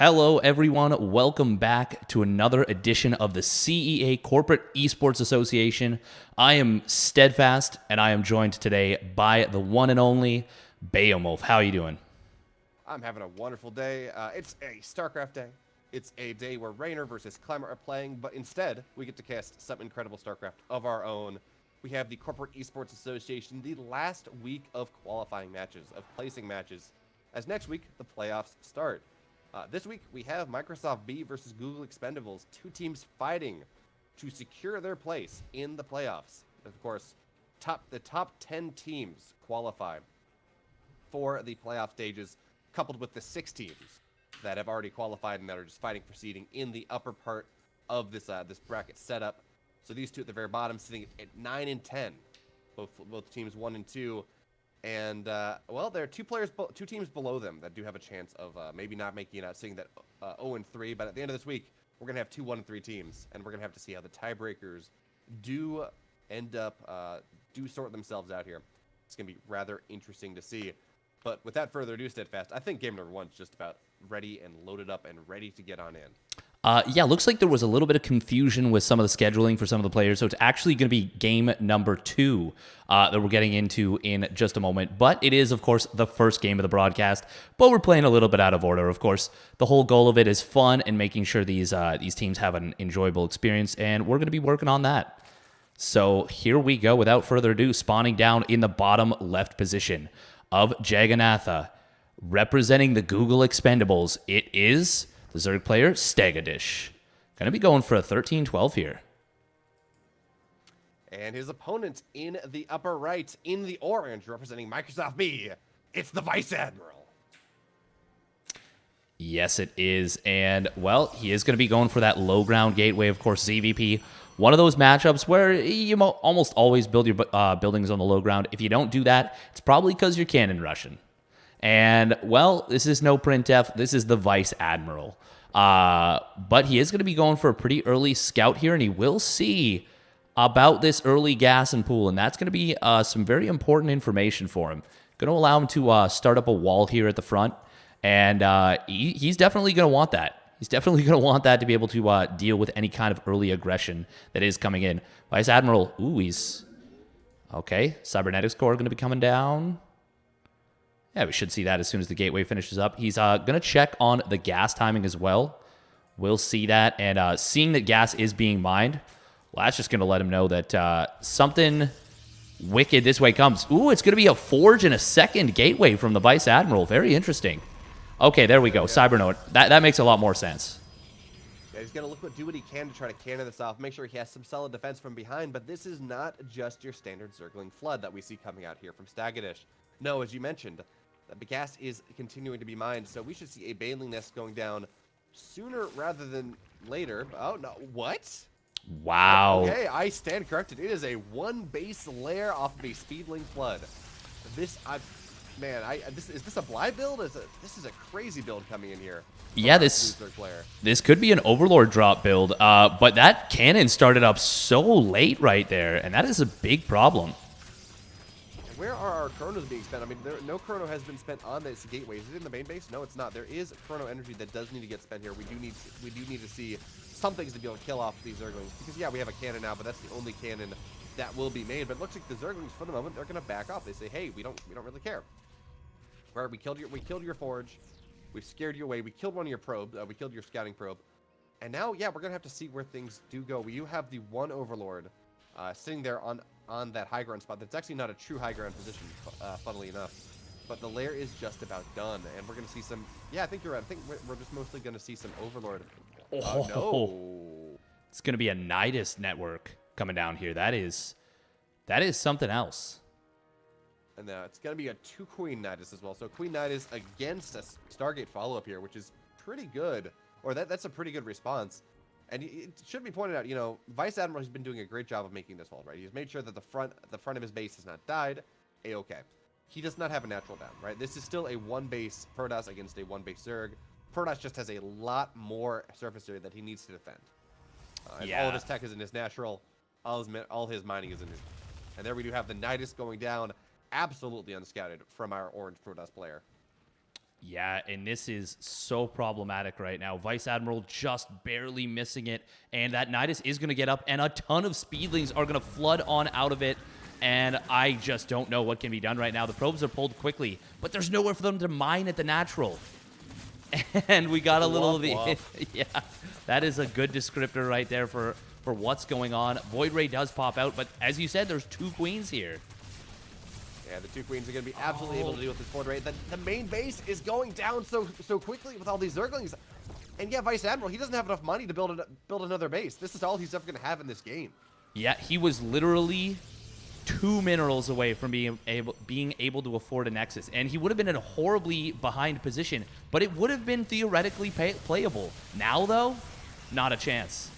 Hello, everyone. Welcome back to another edition of the CEA Corporate Esports Association. I am Steadfast, and I am joined today by the one and only BeoMulf. How are you doing? I'm having a wonderful day. It's a Starcraft day. It's a day where Raynor versus Climber are playing, but instead, we get to cast some incredible Starcraft of our own. We have the Corporate Esports Association, the last week of qualifying matches, of placing matches, as next week, the playoffs start. This week, we have MSFT-B versus Google Xpendables, two teams fighting to secure their place in the playoffs. Of course, the top 10 teams qualify for the playoff stages, coupled with the 6 teams that have already qualified and that are just fighting for seeding in the upper part of this bracket setup. So these two at the very bottom sitting at 9 and 10, both teams 1 and 2. And, well, there are two teams below them that do have a chance of maybe not making it out, seeing that 0 and 3. But at the end of this week, we're going to have 2 1 and 3 teams, and we're going to have to see how the tiebreakers do end up, do sort themselves out here. It's going to be rather interesting to see. But without further ado, Steadfast, I think game number 1 is just about ready and loaded up and ready to get on in. Yeah, looks like there was a little bit of confusion with some of the scheduling for some of the players, so it's actually going to be game number 2 that we're getting into in just a moment. But it is, of course, the first game of the broadcast, but we're playing a little bit out of order, of course. The whole goal of it is fun and making sure these teams have an enjoyable experience, and we're going to be working on that. So here we go, without further ado, spawning down in the bottom left position of Jagannatha, representing the Google Xpendables. It is the Zerg player, Stagadish. Going to be going for a 13-12 here. And his opponent in the upper right, in the orange, representing MSFT-B, it's the Vice Admiral. Yes, it is. And, well, he is going to be going for that low ground gateway, of course, ZVP. One of those matchups where you almost always build your buildings on the low ground. If you don't do that, it's probably because you're cannon rushing. And, well, this is no Printf. This is the Vice Admiral. But he is going to be going for a pretty early scout here, and he will see about this early gas and pool, and that's going to be some very important information for him. Going to allow him to start up a wall here at the front, and he's definitely going to want that. He's definitely going to want that to be able to deal with any kind of early aggression that is coming in. Vice Admiral, ooh, he's... Okay, Cybernetics Core going to be coming down. Yeah, we should see that as soon as the gateway finishes up. He's going to check on the gas timing as well. We'll see that. And seeing that gas is being mined, well, that's just going to let him know that something wicked this way comes. Ooh, it's going to be a forge and a second gateway from the Vice Admiral. Very interesting. Okay, there we go. Cybernote. That makes a lot more sense. Yeah, he's going to do what he can to try to cannon this off, make sure he has some solid defense from behind. But this is not just your standard circling flood that we see coming out here from Stagadish. No, as you mentioned, the gas is continuing to be mined, so we should see a Baneling Nest going down sooner rather than later. Oh, no. What? Wow. Okay, I stand corrected. It is a 1 base lair off of a Speedling Flood. Is this a Bly build? This is a crazy build coming in here. Yeah, this could be an Overlord drop build, but that cannon started up so late right there, and that is a big problem. Where are our chronos being spent? I mean, no chrono has been spent on this gateway. Is it in the main base? No, it's not. There is chrono energy that does need to get spent here. We do need to see some things to be able to kill off these Zerglings. Because, yeah, we have a cannon now, but that's the only cannon that will be made. But it looks like the Zerglings, for the moment, they're going to back off. They say, hey, we don't really care. All right, we killed your forge. We've scared you away. We killed one of your probes. We killed your scouting probe. And now, yeah, we're going to have to see where things do go. You have the one Overlord sitting there on that high ground spot. That's actually not a true high ground position, funnily enough. But the lair is just about done, and we're going to see some... Yeah, I think you're right. I think we're just mostly going to see some Overlord. Oh, no. It's going to be a Nidus network coming down here. That is something else. And it's going to be a 2 Queen Nidus as well. So Queen Nidus against a Stargate follow-up here, which is pretty good. Or that's a pretty good response. And it should be pointed out, you know, Vice Admiral has been doing a great job of making this hold, right? He's made sure that the front of his base has not died. A-okay. He does not have a natural down, right? This is still a 1 base Protoss against a 1 base Zerg. Protoss just has a lot more surface area that he needs to defend. Yeah. All of his tech is in his natural. All his mining is in his... And there we do have the Nidus going down, absolutely unscouted from our orange Protoss player. Yeah, and this is so problematic right now. Vice Admiral just barely missing it, and that Nidus is going to get up, and a ton of Speedlings are going to flood on out of it, and I just don't know what can be done right now. The probes are pulled quickly, but there's nowhere for them to mine at the natural. And we got a little of the... Yeah, that is a good descriptor right there for what's going on. Void Ray does pop out, but as you said, there's 2 queens here. Yeah, the 2 queens are going to be absolutely able to deal with this Void Ray. The main base is going down so quickly with all these Zerglings. And yeah, Vice Admiral, he doesn't have enough money to build another base. This is all he's ever going to have in this game. Yeah, he was literally 2 minerals away from being able to afford a Nexus. And he would have been in a horribly behind position, but it would have been theoretically playable. Now, though, not a chance.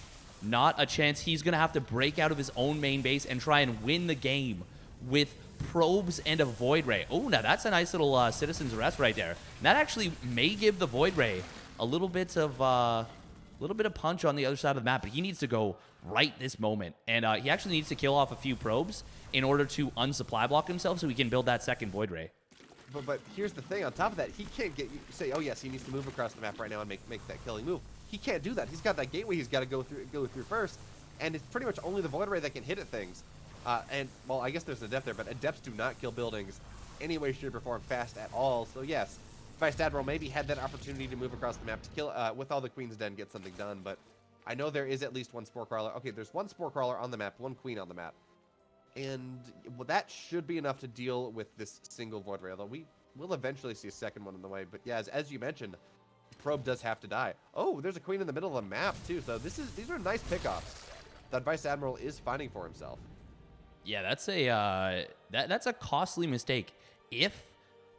Not a chance. He's going to have to break out of his own main base and try and win the game with probes and a Void Ray. Oh, now that's a nice little Citizen's Arrest right there. And that actually may give the Void Ray a little bit of punch on the other side of the map, but he needs to go right this moment. And he actually needs to kill off a few probes in order to unsupply block himself so he can build that second Void Ray. But here's the thing. On top of that, he can't say, oh yes, he needs to move across the map right now and make that killing move. He can't do that. He's got that gateway he's got to go through first, and it's pretty much only the Void Ray that can hit at things. And, well, I guess there's an Adept there, but Adepts do not kill buildings any way, shape, or form fast at all. So, yes, Vice Admiral maybe had that opportunity to move across the map to kill, with all the Queens Den, get something done. But I know there is at least 1 Spore Crawler. Okay, there's 1 Spore Crawler on the map, 1 Queen on the map. And well, that should be enough to deal with this single Void Ray, although we will eventually see a second one in the way. But, yeah, as you mentioned, Probe does have to die. Oh, there's a Queen in the middle of the map, too. So these are nice pickoffs that Vice Admiral is finding for himself. Yeah, that's a that's a costly mistake. If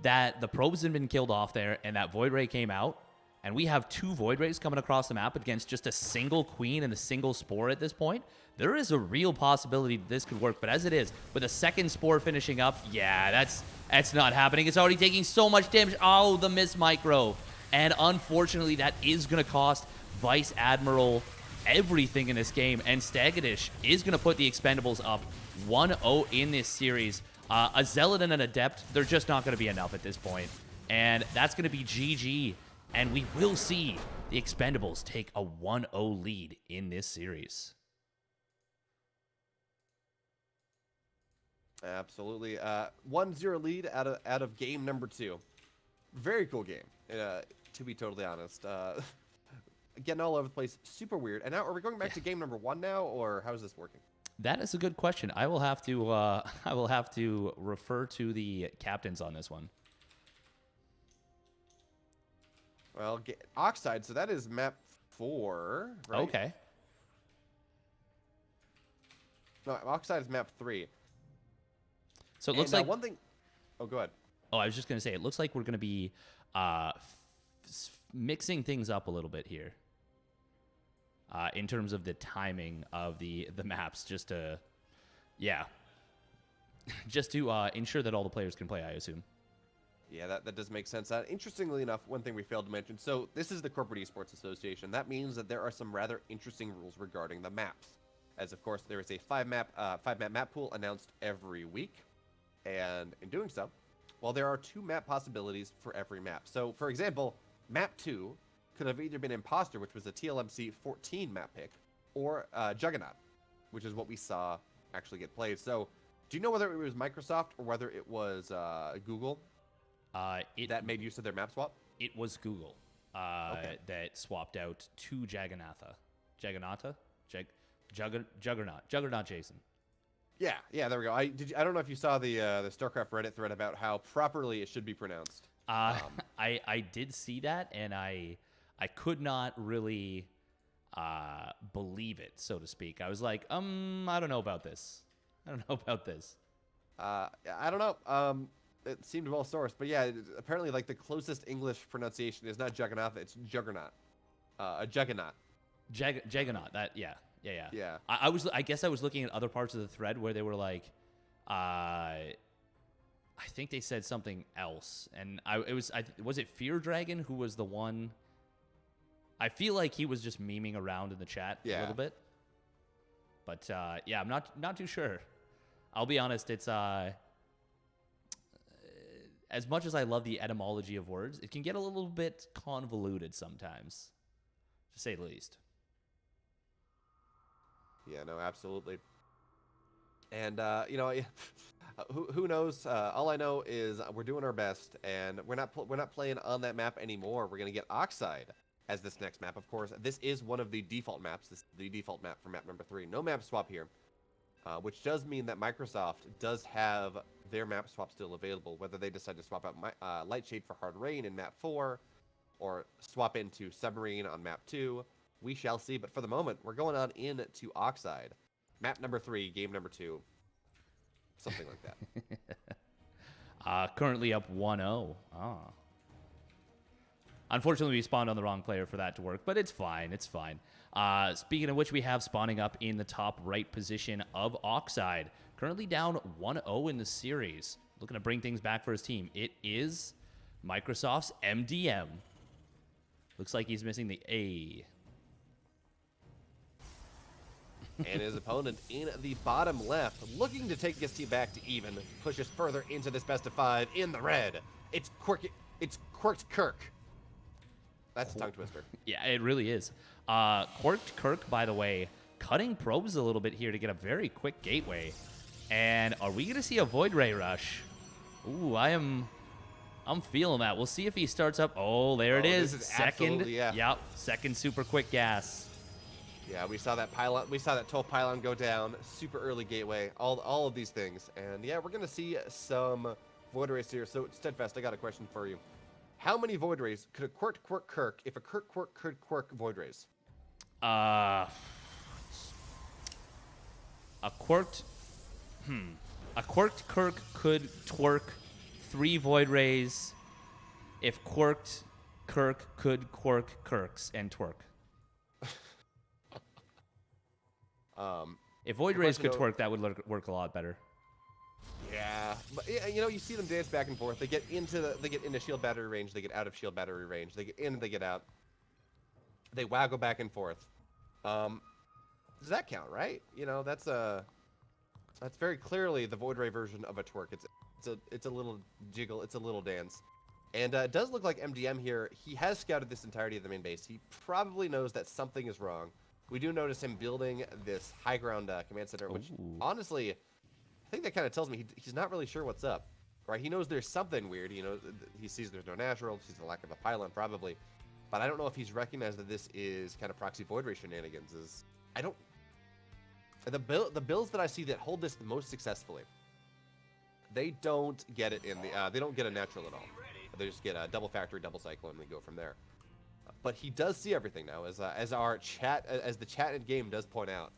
the probes had been killed off there and that Void Ray came out, and we have 2 Void Rays coming across the map against just a single Queen and a single Spore at this point, there is a real possibility that this could work. But as it is, with a second Spore finishing up, yeah, that's not happening. It's already taking so much damage. Oh, the miss micro. And unfortunately, that is going to cost Vice Admiral everything in this game. And Stagadish is going to put the Xpendables up 1-0 in this series. A Zealot and an Adept, they're just not going to be enough at this point. And that's going to be GG. And we will see the Xpendables take a 1-0 lead in this series. Absolutely. 1-0 lead out of game number 2. Very cool game, to be totally honest. Getting all over the place, super weird. And now, are we going back to game number 1 now, or how is this working? That is a good question. I will have to refer to the captains on this one. Well, Oxide, so that is map 4, right? Okay. No, Oxide is map 3. So it looks like one thing. Oh, go ahead. Oh, I was just going to say, it looks like we're going to be mixing things up a little bit here in terms of the timing of the maps, just to ensure that all the players can play, I assume. Yeah, that does make sense. Interestingly enough, one thing we failed to mention, so this is the Corporate Esports Association. That means that there are some rather interesting rules regarding the maps. As, of course, there is a 5-map map pool announced every week. And in doing so, well, there are 2 map possibilities for every map. So, for example, map 2 could have either been Imposter, which was a TLMC 14 map pick, or Juggernaut, which is what we saw actually get played. So, do you know whether it was Microsoft or whether it was Google that made use of their map swap? It was Google that swapped out to Juggernaut Jason. Yeah, there we go. I don't know if you saw the Starcraft Reddit thread about how properly it should be pronounced. I did see that, and I could not really believe it, so to speak. I was like, I don't know about this. I don't know. It seemed well sourced, but yeah, apparently like the closest English pronunciation is not Juggernaut, it's Juggernaut. A Juggernaut. Juggernaut. That yeah. Yeah. I guess I was looking at other parts of the thread where they were like, I think they said something else, and was it Fear Dragon who was the one? I feel like he was just memeing around in the chat a little bit, but yeah, I'm not too sure. I'll be honest. It's as much as I love the etymology of words, it can get a little bit convoluted sometimes, to say the least. Yeah, no, absolutely. And who knows? All I know is we're doing our best, and we're not playing on that map anymore. We're gonna get Oxide as this next map. Of course, this is one of the default maps. This is the default map for map number 3. No map swap here, which does mean that Microsoft does have their map swap still available. Whether they decide to swap out Lightshade for Hard Rain in map 4, or swap into Submarine on map 2, we shall see. But for the moment, we're going on into Oxide. Map number 3, game number 2. Something like that. Currently up 1-0. Ah. Unfortunately, we spawned on the wrong player for that to work, but it's fine. It's fine. Speaking of which, we have spawning up in the top right position of Oxide. Currently down 1-0 in the series. Looking to bring things back for his team. It is Microsoft's MDM. Looks like he's missing the A. And his opponent in the bottom left, looking to take his team back to even, pushes further into this best of 5 in the red. It's Quirked Kirk. That's a tongue twister. Yeah, it really is. Quirked Kirk, by the way, cutting probes a little bit here to get a very quick gateway. And are we going to see a Void Ray rush? Ooh, I'm feeling that. We'll see if he starts up. Oh, there it is. This is Second. yeah. Yep, second super quick gas. Yeah, we saw that pylon. We saw that 12 pylon go down. Super early gateway. All of these things. And yeah, we're gonna see some Void Rays here. So Steadfast, I got a question for you. How many Void Rays could a Quirked Kirk if a Quirk could Quirk Void Rays? A quirked Kirk could twerk 3 Void Rays if Quirked Kirk could quirk Kirks and twerk. If Void Rays could twerk, that would work a lot better. Yeah, but you see them dance back and forth. They get into shield battery range. They get out of shield battery range. They get in. They get out. They waggle back and forth. Does that count, right? That's very clearly the Void Ray version of a twerk. It's a little jiggle. It's a little dance. And it does look like MDM here. He has scouted this entirety of the main base. He probably knows that something is wrong. We do notice him building this high ground command center, which honestly, I think that kind of tells me he's not really sure what's up, right? He knows there's something weird. He sees there's no natural, sees the lack of a pylon probably, but I don't know if he's recognized that this is kind of proxy Void Ray shenanigans. The builds that I see that hold this the most successfully, they don't get it they don't get a natural at all. They just get a double factory, double cyclone, and they go from there. But he does see everything now, as the chat in game does point out.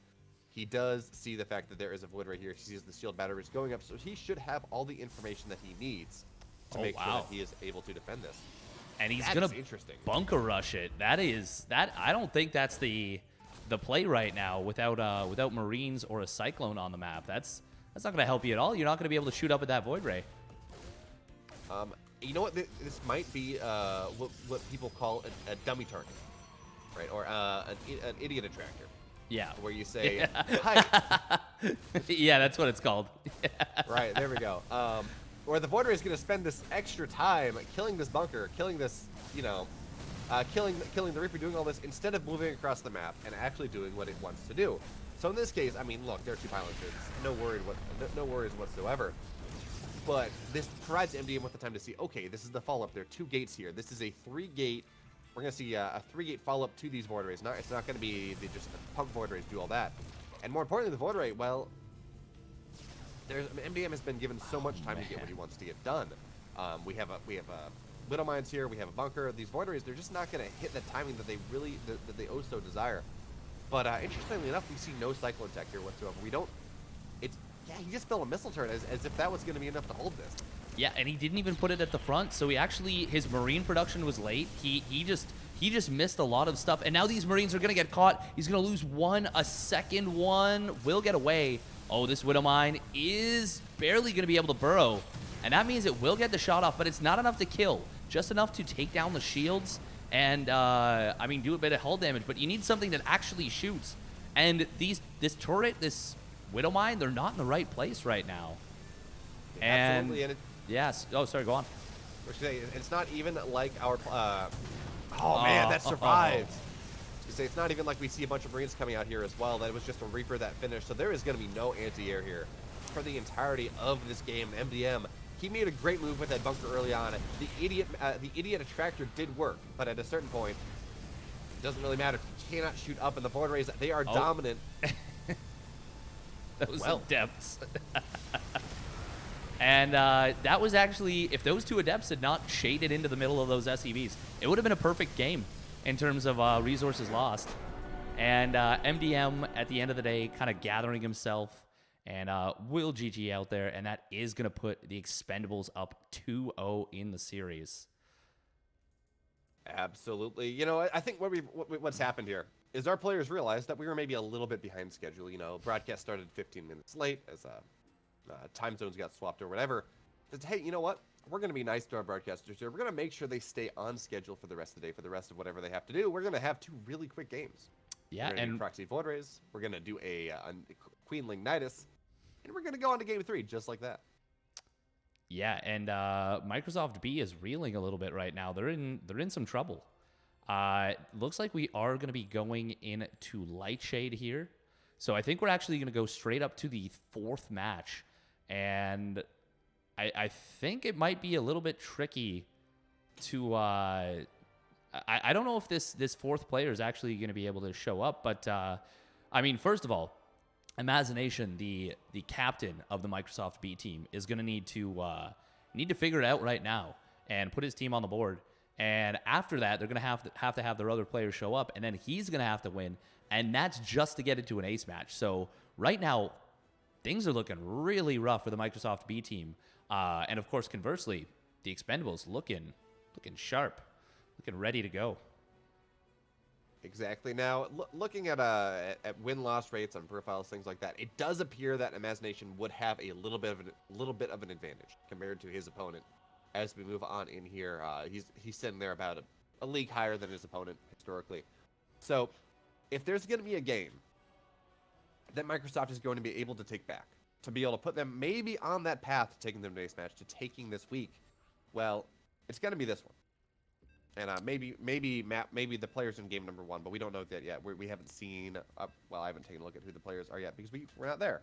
He does see the fact that there is a Void Ray here. He sees the shield batteries going up, so he should have all the information that he needs to make sure that he is able to defend this. And he's gonna bunker rush it. I don't think that's the play right now without Marines or a Cyclone on the map. That's not gonna help you at all. You're not gonna be able to shoot up at that Void Ray. You know what? This might be what people call a dummy target, right? Or an idiot attractor. Yeah. Where you say, "Hi." Yeah, that's what it's called. Right. There we go. Where the Void Ray is going to spend this extra time killing this bunker, killing this, killing the Reaper, doing all this instead of moving across the map and actually doing what it wants to do. So in this case, I mean, look, there are 2 pylons here. No worries whatsoever. But this provides MDM with the time to see, okay, this is the follow-up. There are 2 gates here. This is a 3-gate. We're going to see a 3-gate follow-up to these Void Rays. It's not going to be just pump Void Rays do all that. And more importantly, the Void Ray, well, MDM has been given so much time to get what he wants to get done. We have Widow Mines here. We have a bunker. These Void Rays, they're just not going to hit the timing that they oh so desire. But interestingly enough, we see no Cyclone tech here whatsoever. Yeah, he just built a missile turret as if that was going to be enough to hold this. Yeah, and he didn't even put it at the front, so his Marine production was late. He just missed a lot of stuff, and now these Marines are going to get caught. He's going to lose a second one will get away. Oh, this Widow Mine is barely going to be able to burrow, and that means it will get the shot off, but it's not enough to kill, just enough to take down the shields and, do a bit of hull damage, but you need something that actually shoots. And this turret, this Widow Mine, they're not in the right place right now. Absolutely, and Yes. Oh, sorry. Go on. It's not even like our. Oh man, that survived. Say it's not even like we see a bunch of Marines coming out here as well. That was just a Reaper that finished. So there is going to be no anti-air here for the entirety of this game. MDM, he made a great move with that bunker early on. The idiot attractor did work, but at a certain point, it doesn't really matter. If you cannot shoot up in the void rays, they are dominant. Those adepts. And that was actually, if those two adepts had not shaded into the middle of those SEVs, it would have been a perfect game in terms of resources lost. And MDM, at the end of the day, kind of gathering himself and will GG out there. And that is going to put the Xpendables up 2-0 in the series. Absolutely. You know, I think what's happened here is our players realized that we were maybe a little bit behind schedule. You know, broadcast started 15 minutes late as time zones got swapped or whatever. But hey, you know what? We're going to be nice to our broadcasters here. We're going to make sure they stay on schedule for the rest of the day, for the rest of whatever they have to do. We're going to have 2 really quick games. Yeah, and do Proxy Void Rays. We're going to do a Queenling Nidus. And we're going to go on to game 3 just like that. Yeah, and Microsoft B is reeling a little bit right now. They're in some trouble. Looks like we are going to be going into Lightshade here. So I think we're actually going to go straight up to the 4th match. And I think it might be a little bit tricky to... I don't know if this 4th player is actually going to be able to show up. But, I mean, first of all, Imagination, the captain of the Microsoft B team, is going to need to figure it out right now and put his team on the board. And after that, they're going to have their other players show up, and then he's going to have to win, and that's just to get into an ace match. So right now, things are looking really rough for the Microsoft B team. And of course, conversely, the Xpendables looking sharp, looking ready to go. Exactly. Now, looking at win-loss rates on profiles, things like that, it does appear that Imagination would have a little bit of an advantage compared to his opponent. As we move on in here, he's sitting there about a league higher than his opponent historically. So, if there's going to be a game that Microsoft is going to be able to take back, to be able to put them maybe on that path to taking them to ace match, to taking this week, well, it's going to be this one. And maybe the players in game number 1, but we don't know that yet. We haven't seen, well, I haven't taken a look at who the players are yet because we're not there.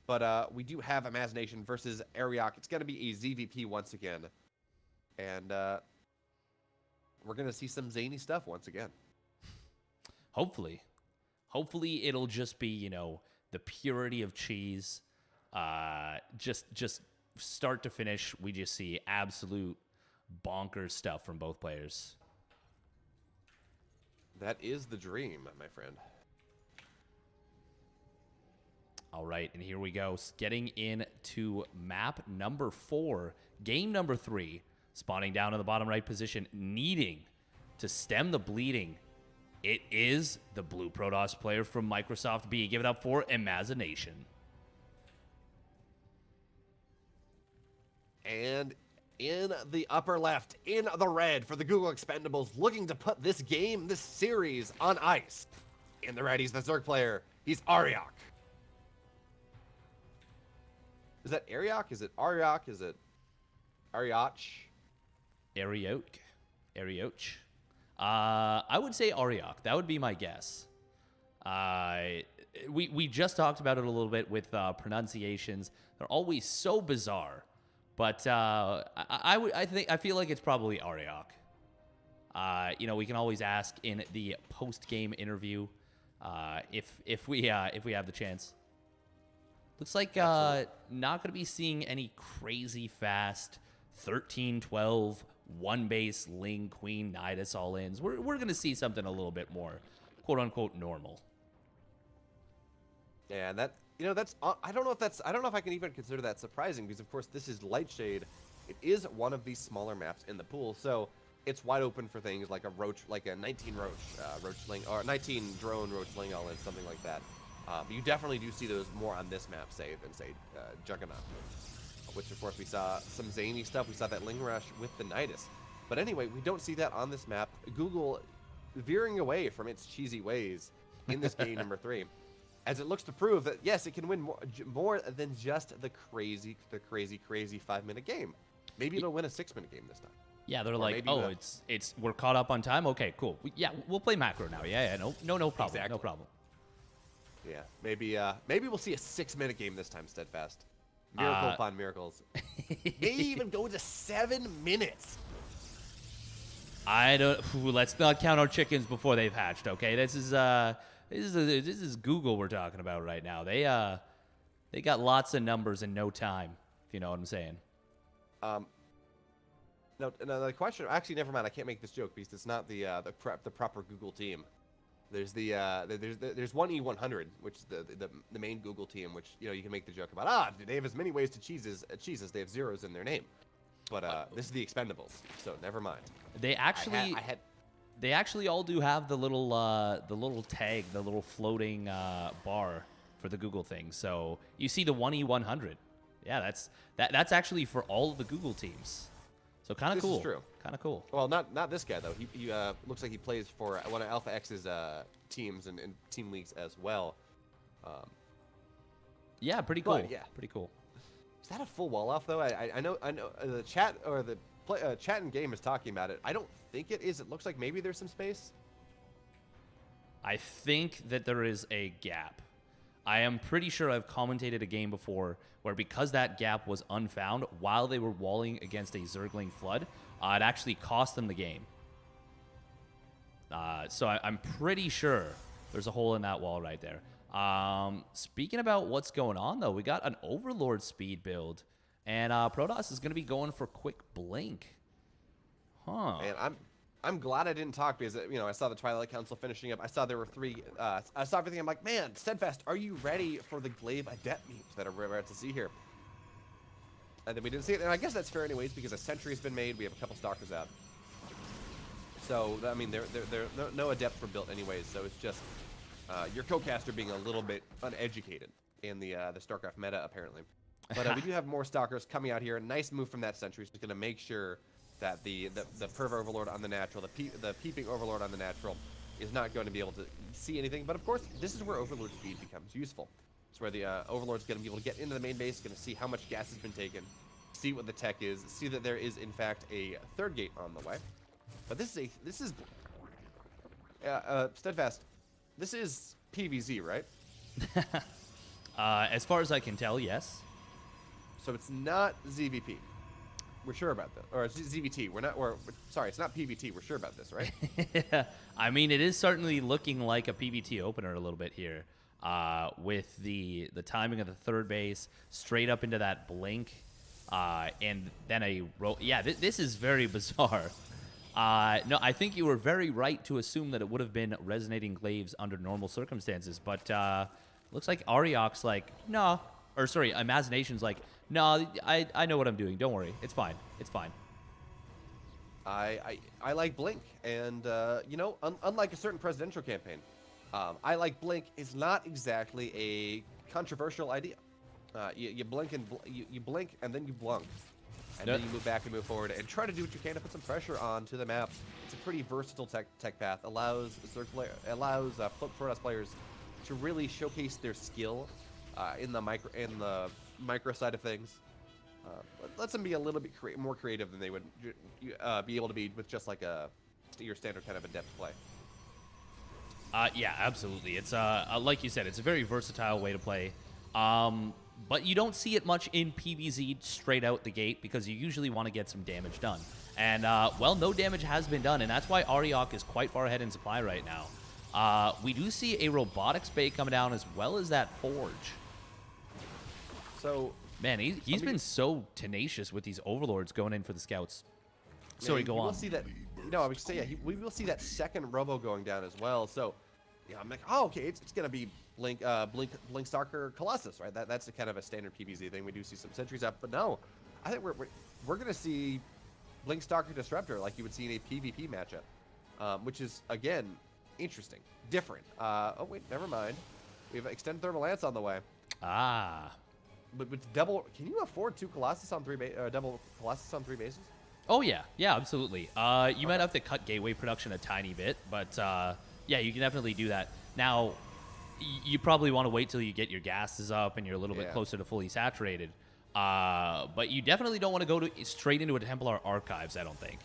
But we do have Imagination versus Ariok. It's going to be a ZVP once again. And we're going to see some zany stuff once again. Hopefully it'll just be, you know, the purity of cheese. Just start to finish, we just see absolute bonkers stuff from both players. That is the dream, my friend. All right, and here we go. Getting into map number 4, game number 3, spawning down in the bottom right position, needing to stem the bleeding. It is the Blue Protoss player from Microsoft B. Give it up for Imagination. And in the upper left, in the red for the Google Xpendables, looking to put this series on ice. In the red, he's the Zerg player. He's Ariok. Is that Ariok? Is it Ariok? Is it Arioch? Arioch. I would say Ariok. That would be my guess. We just talked about it a little bit with pronunciations. They're always so bizarre. But I feel like it's probably Ariok. You know, we can always ask in the post-game interview if we have the chance. Looks like not going to be seeing any crazy fast 13, 12, 1 base Ling Queen Nidus all-ins. We're going to see something a little bit more quote unquote normal. Yeah, and that, you know, that's I don't know if I can even consider that surprising because of course this is Lightshade. It is one of these smaller maps in the pool, so it's wide open for things like a roach, like a 19 roachling or 19 drone roachling all-in, something like that. But you definitely do see those more on this map, than say Juggernaut, which of course we saw some zany stuff. We saw that Ling Rush with the Nidus. But anyway, we don't see that on this map. Google veering away from its cheesy ways in this game number 3, as it looks to prove that yes, it can win more than just the crazy 5-minute game. Maybe it'll win a 6-minute game this time. Yeah, they're Or like, maybe oh, it's we're caught up on time. Okay, cool. We'll play macro now. Yeah, no problem. Exactly. No problem. Yeah, maybe we'll see a 6-minute game this time, Steadfast. Miracle upon miracles. Maybe even go to 7 minutes. I don't. Let's not count our chickens before they've hatched. Okay, this is Google we're talking about right now. They got lots of numbers in no time. If you know what I'm saying. No, the question. Actually, never mind. I can't make this joke because it's not the proper Google team. There's there's one E100, which is the main Google team, which you can make the joke about. They have as many ways to cheese as they have zeros in their name. But this is the Xpendables, so never mind. They actually all do have the little tag, the little floating bar for the Google thing. So you see the 1E100. Yeah, that's actually for all of the Google teams. So kind of cool. This is true. Kind of cool. Well, not this guy though. He looks like he plays for one of Alpha X's teams and team leagues as well. Yeah, pretty cool. Yeah, pretty cool. Is that a full wall off though? I know the chat or the chat in game is talking about it. I don't think it is. It looks like maybe there's some space. I think that there is a gap. I am pretty sure I've commentated a game before where because that gap was unfound while they were walling against a Zergling flood, it actually cost them the game. So I'm pretty sure there's a hole in that wall right there. Speaking about what's going on, though, we got an Overlord speed build, and Protoss is going to be going for quick blink. Huh. And I'm glad I didn't talk because I saw the Twilight Council finishing up. I saw there were 3. I saw everything. I'm like, man, Steadfast, are you ready for the Glaive Adept memes that we're about to see here? And then we didn't see it, and I guess that's fair anyways because a sentry has been made. We have a couple stalkers out. So I mean, no adepts were built anyways. So it's just your co-caster being a little bit uneducated in the Starcraft meta apparently. But we do have more stalkers coming out here. Nice move from that sentry. Just going to make sure that the Perv Overlord on the natural, the Peeping Overlord on the natural, is not going to be able to see anything. But of course, this is where Overlord speed becomes useful. It's where the Overlord's going to be able to get into the main base, going to see how much gas has been taken, see what the tech is, see that there is in fact a third gate on the way. But this is Steadfast. This is PVZ, right? As far as I can tell, yes. So it's not ZVP. We're sure about that. Or ZVT. Sorry, it's not PVT. We're sure about this, right? Yeah. I mean, it is certainly looking like a PVT opener a little bit here. With the timing of the third base, straight up into that blink, and then a roll. Yeah, this is very bizarre. No, I think you were very right to assume that it would have been resonating glaives under normal circumstances, but looks like Ariok's like, no. Or sorry, Imagination's like, no, I know what I'm doing. Don't worry. It's fine. It's fine. I like Blink, and unlike a certain presidential campaign, I like Blink is not exactly a controversial idea. You blink and you blink and then you blunk, and then you move back and move forward and try to do what you can to put some pressure onto the map. It's a pretty versatile tech path. Allows Protoss players to really showcase their skill in the micro side of things. Lets them be a little bit more creative than they would be able to be with just like your standard kind of adept play. Yeah, absolutely. It's like you said, it's a very versatile way to play. But you don't see it much in PvZ straight out the gate because you usually want to get some damage done. And, no damage has been done, and that's why Ariok is quite far ahead in supply right now. We do see a robotics bay coming down as well as that forge. So, man, he's been so tenacious with these overlords going in for the scouts. Sorry, go on. We'll see that. No, I would say we will see that second robo going down as well. So, yeah, I'm like, oh, okay, it's gonna be Blink Stalker Colossus, right? That's a kind of a standard PvZ thing. We do see some sentries up, but no, I think we're gonna see Blink Stalker Disruptor like you would see in a PvP matchup, which is again interesting, different. Oh wait, never mind. We have Extended Thermal Lance on the way. Ah. But with double, can you afford two Colossus on double Colossus on 3 bases? Oh yeah, absolutely. You might have to cut gateway production a tiny bit, but yeah, you can definitely do that. Now, you probably want to wait till you get your gases up and you're a little bit closer to fully saturated. But you definitely don't want to go straight into a Templar Archives, I don't think.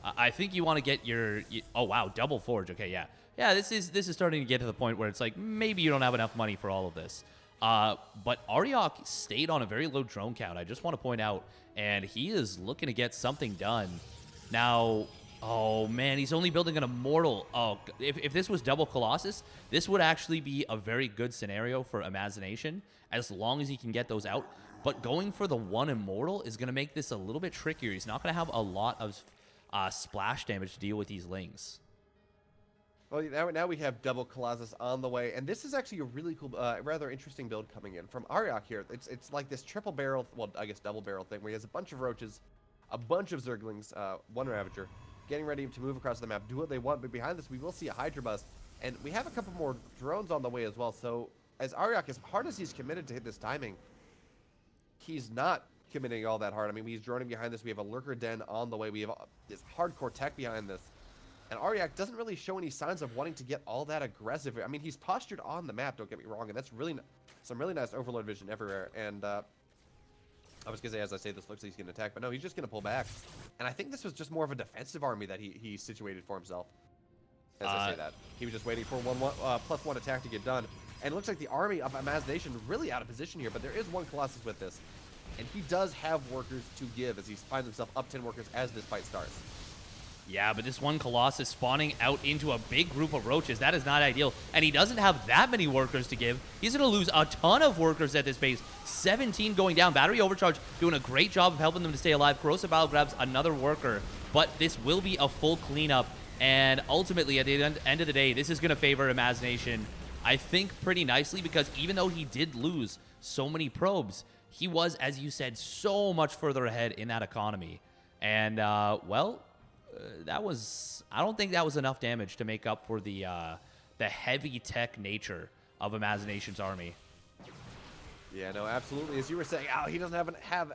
I think you want to get oh wow, double forge. Okay, yeah. Yeah, this is starting to get to the point where it's like maybe you don't have enough money for all of this. But Aryok stayed on a very low drone count, I just want to point out, and he is looking to get something done. Now, oh man, he's only building an Immortal. Oh, if this was double Colossus, this would actually be a very good scenario for Imagination, as long as he can get those out. But going for the one Immortal is going to make this a little bit trickier. He's not going to have a lot of splash damage to deal with these Lings. Well, now we have double Colossus on the way, and this is actually a really cool, rather interesting build coming in from Aryok here. It's like this triple barrel, well, I guess double barrel thing, where he has a bunch of Roaches, a bunch of Zerglings, one Ravager, getting ready to move across the map, do what they want, but behind this we will see a Hydra bust, and we have a couple more drones on the way as well. So as Aryok, as hard as he's committed to hit this timing, he's not committing all that hard. I mean, he's droning behind this. We have a Lurker Den on the way. We have this hardcore tech behind this. And Aryok doesn't really show any signs of wanting to get all that aggressive. I mean, he's postured on the map, don't get me wrong, and that's really some really nice Overlord vision everywhere. And I was going to say, as I say, this looks like he's going to attack, but no, he's just going to pull back. And I think this was just more of a defensive army that he situated for himself. As I say that. He was just waiting for +1 attack to get done. And it looks like the army of Imagination really out of position here, but there is one Colossus with this. And he does have workers to give as he finds himself up 10 workers as this fight starts. Yeah, but this one Colossus spawning out into a big group of Roaches, that is not ideal. And he doesn't have that many workers to give. He's going to lose a ton of workers at this base. 17 going down. Battery Overcharge doing a great job of helping them to stay alive. Corrosive Battle grabs another worker. But this will be a full cleanup. And ultimately, at the end of the day, this is going to favor Imagination, I think, pretty nicely. Because even though he did lose so many probes, he was, as you said, so much further ahead in that economy. And, well... I don't think that was enough damage to make up for the heavy tech nature of Imagination's army. Yeah, no, absolutely. As you were saying, he doesn't have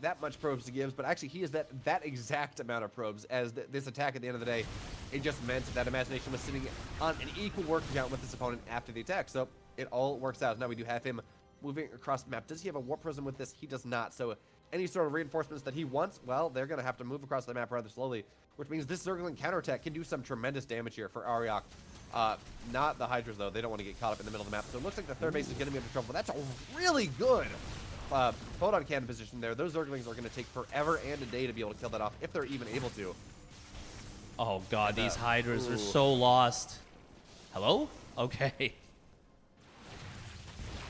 that much probes to give, but actually he has that exact amount of probes. As this attack at the end of the day, it just meant that Imagination was sitting on an equal work count with his opponent after the attack. So it all works out. Now we do have him moving across the map. Does he have a Warp Prism with this? He does not. So any sort of reinforcements that he wants, well, they're going to have to move across the map rather slowly, which means this Zergling counterattack can do some tremendous damage here for Aryok. Not the Hydras, though. They don't want to get caught up in the middle of the map. So it looks like the third base is going to be under trouble. That's a really good photon cannon position there. Those Zerglings are going to take forever and a day to be able to kill that off, if they're even able to. Oh, God, these Hydras are so lost. Hello? Okay.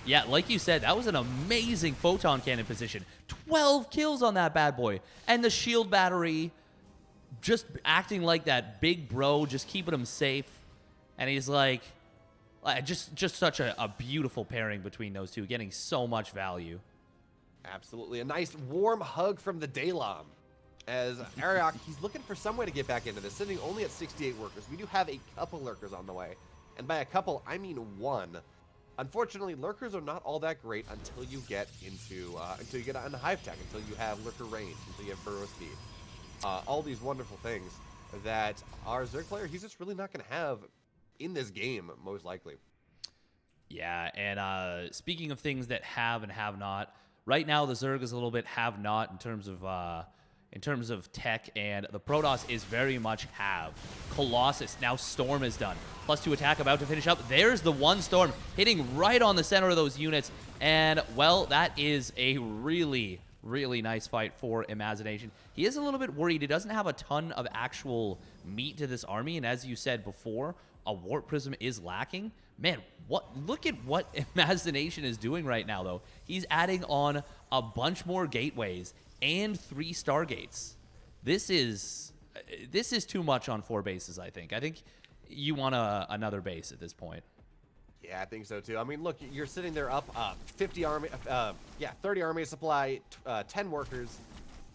Yeah, like you said, that was an amazing photon cannon position. 12 kills on that bad boy. And the shield battery just acting like that big bro, just keeping him safe. And he's like just such a beautiful pairing between those two, getting so much value. Absolutely. A nice warm hug from the Daylom. As Aryok, he's looking for some way to get back into this, sitting only at 68 workers. We do have a couple Lurkers on the way. And by a couple, I mean one. Unfortunately, Lurkers are not all that great until you get into on Hive Tech, until you have Lurker range, until you have Burrow speed. All these wonderful things that our Zerg player, he's just really not going to have in this game, most likely. Yeah, and speaking of things that have and have not, right now the Zerg is a little bit have not in terms of tech, and the Protoss is very much have. Colossus, now Storm is done. +2 attack about to finish up. There's the one Storm hitting right on the center of those units. And, well, that is a really, really nice fight for Imagination. He is a little bit worried. He doesn't have a ton of actual meat to this army. And as you said before, a Warp Prism is lacking. Man, look at what Imagination is doing right now, though. He's adding on a bunch more gateways and 3 Stargates. This is too much on 4 bases, I think. I think you want another base at this point. Yeah, I think so too. I mean, look, you're sitting there up 30 army supply, 10 workers,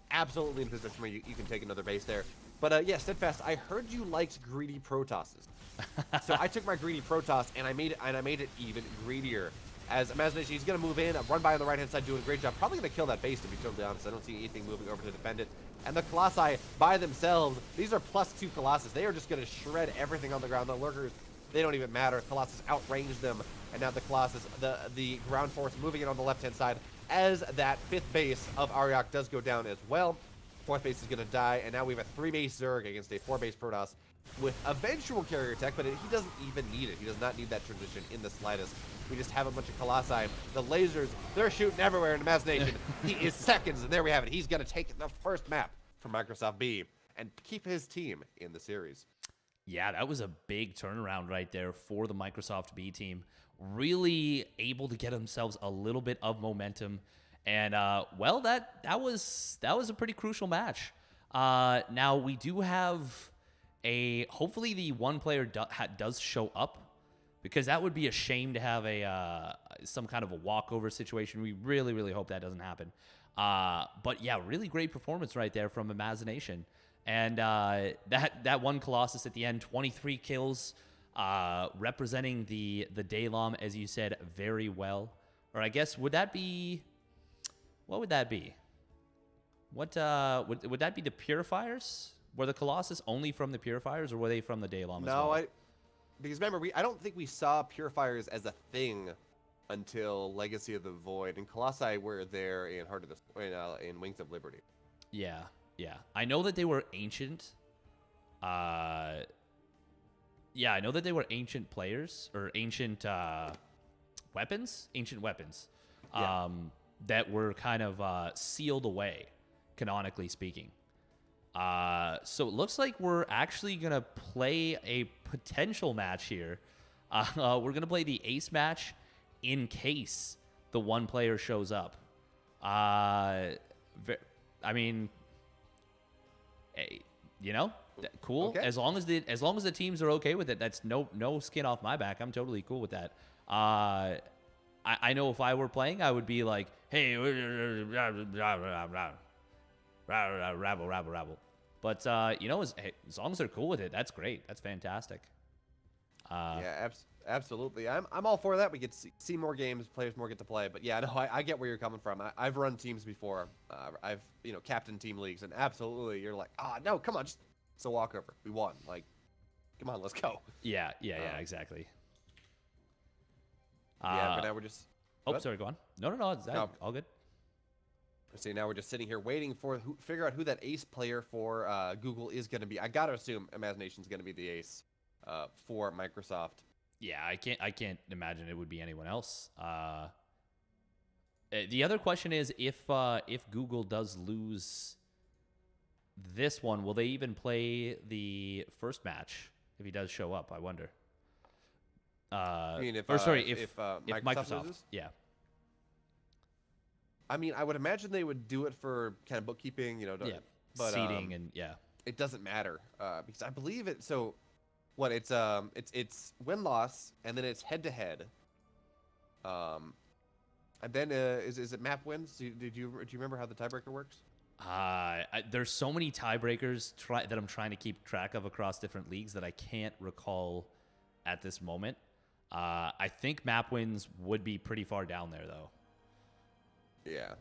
absolutely in position where you can take another base there. But yeah, Steadfast, I heard you liked greedy Protosses. So I took my greedy Protoss and I made it even greedier. As Imagination, he's going to move in, run by on the right-hand side, doing a great job. Probably going to kill that base, to be totally honest. I don't see anything moving over to defend it. And the Colossi, by themselves, these are +2 Colossus. They are just going to shred everything on the ground. The Lurkers, They don't even matter. Colossus outranged them, and now the Colossus, the ground force moving in on the left-hand side as that 5th base of Ariok does go down as well. 4th base is going to die, and now we have a 3-base Zerg against a 4-base Protoss with eventual carrier tech, but he doesn't even need it. He does not need that transition in the slightest. We just have a bunch of Colossi. The lasers, they're shooting everywhere in Imagination. He is seconds, and there we have it. He's going to take the first map from MSFT-B and keep his team in the series. Yeah, that was a big turnaround right there for the MSFT-B team. Really able to get themselves a little bit of momentum. And, well, that was a pretty crucial match. Now, we do have hopefully the one player does show up, because that would be a shame to have some kind of a walkover situation. We really, really hope that doesn't happen. But yeah, really great performance right there from Imagination. And that one Colossus at the end, 23 kills, representing the Daylom, as you said, very well. Or I guess, what would that be? Would that be the Purifiers? Were the Colossus only from the Purifiers, or were they from the Daylom as well? No, because remember, I don't think we saw Purifiers as a thing until Legacy of the Void, and Colossi were there in in Wings of Liberty. Yeah. I know that they were ancient. Yeah, I know that they were ancient players, or ancient weapons. Ancient weapons. Yeah. That were kind of sealed away, canonically speaking. So it looks like we're actually going to play a potential match here. We're going to play the ace match in case the one player shows up. I mean, cool. Okay. As long as the teams are okay with it, that's no skin off my back. I'm totally cool with that. I know if I were playing, I would be like, hey, rabble. But, as long as they're cool with it, that's great. That's fantastic. Yeah, absolutely. I'm all for that. We get to see more games, players more get to play. But yeah, no, I get where you're coming from. I've run teams before. I've captained team leagues, and absolutely, you're like, no, come on, just it's a walkover. We won. Like, come on, let's go. Yeah, exactly. Yeah, but now we're just. Oh, sorry, go on. No, No. all good. See, now we're just sitting here waiting for figure out who that ace player for Google is going to be. I gotta assume Imagination's going to be the ace for Microsoft. Yeah, I can't imagine it would be anyone else. The other question is, if Google does lose this one, will they even play the first match if he does show up? I wonder. I mean, if Microsoft loses? Yeah. I mean, I would imagine they would do it for kind of bookkeeping, but seeding and yeah. It doesn't matter because I believe it. So, what it's win loss and then it's head to head. And then is it map wins? Do you remember how the tiebreaker works? There's so many tiebreakers that I'm trying to keep track of across different leagues that I can't recall at this moment. I think map wins would be pretty far down there though. Yeah.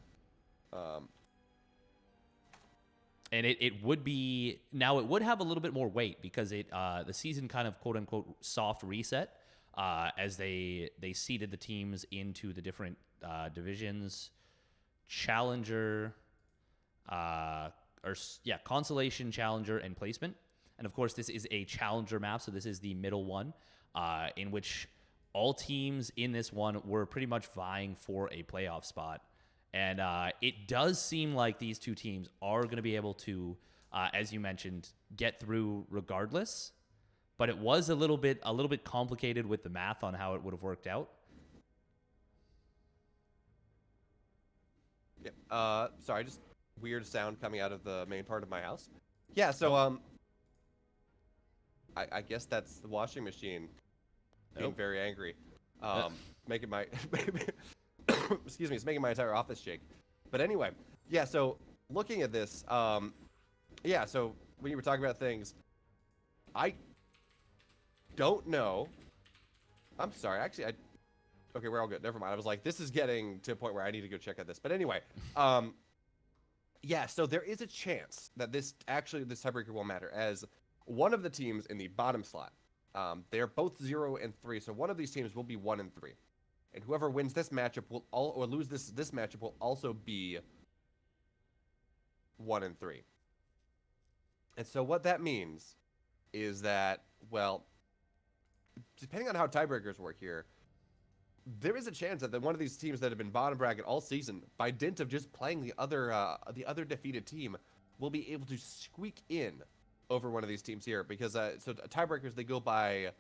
And it would be now. It would have a little bit more weight because the season kind of quote unquote soft reset as they seeded the teams into the different divisions, Challenger, Constellation, Challenger, and Placement. And of course, this is a Challenger map, so this is the middle one, in which all teams in this one were pretty much vying for a playoff spot. And it does seem like these two teams are going to be able to, as you mentioned, get through regardless. But it was a little bit complicated with the math on how it would have worked out. Yep. Sorry, just weird sound coming out of the main part of my house. Yeah. So I guess that's the washing machine being very angry, making my. Excuse me, it's making my entire office shake. But anyway, yeah, so looking at this, so when you were talking about things, I don't know. I'm sorry, actually, okay, we're all good. Never mind. I was like, this is getting to a point where I need to go check out this. But anyway, yeah, so there is a chance that this tiebreaker will matter, as one of the teams in the bottom slot They're both 0-3, so one of these teams will be 1-3, and whoever wins this matchup or lose this matchup will also be 1-3. And so what that means is that, well, depending on how tiebreakers work here, there is a chance that one of these teams that have been bottom bracket all season, by dint of just playing the other defeated team, will be able to squeak in over one of these teams here. Because so tiebreakers, they go by.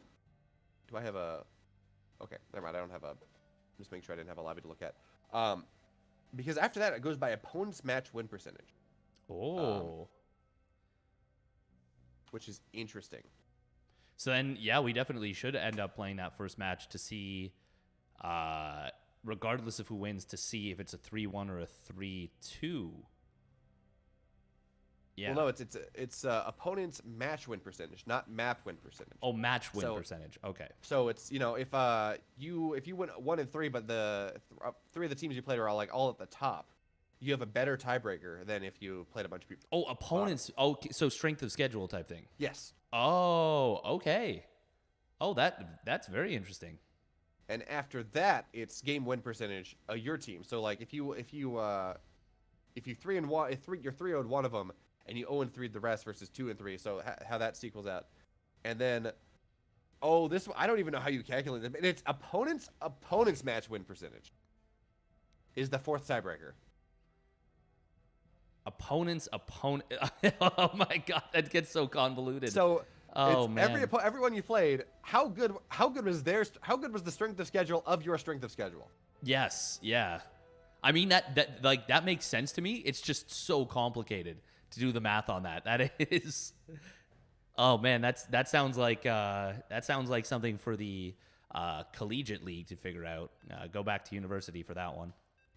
Do I have a? Okay, never mind. I don't have a. Just making sure I didn't have a lobby to look at. Because after that, it goes by opponent's match win percentage. Oh. Which is interesting. So then, yeah, we definitely should end up playing that first match to see, regardless of who wins, to see if it's a 3-1 or a 3-2. Yeah. Well, no, it's opponent's match win percentage, not map win percentage. Oh, match win percentage. Okay. So it's, you know, if you win 1-3, but the three of the teams you played are all at the top, you have a better tiebreaker than if you played a bunch of people. Oh, opponents. Okay, so strength of schedule type thing. Yes. Oh, okay. Oh, that's very interesting. And after that, it's game win percentage of your team. So like if you're 3-1, you're 3-0 one of them, and you 0-3 the rest versus 2-3. So how that sequels out, and then this I don't even know how you calculate it. And it's opponent's match win percentage is the fourth tiebreaker. Opponent. Oh my god, that gets so convoluted. So man, everyone you played, how good was the strength of schedule of your strength of schedule? Yes, yeah. I mean that makes sense to me. It's just so complicated to do the math on that. That is. Oh man, that sounds like something for the collegiate league to figure out. Go back to university for that one.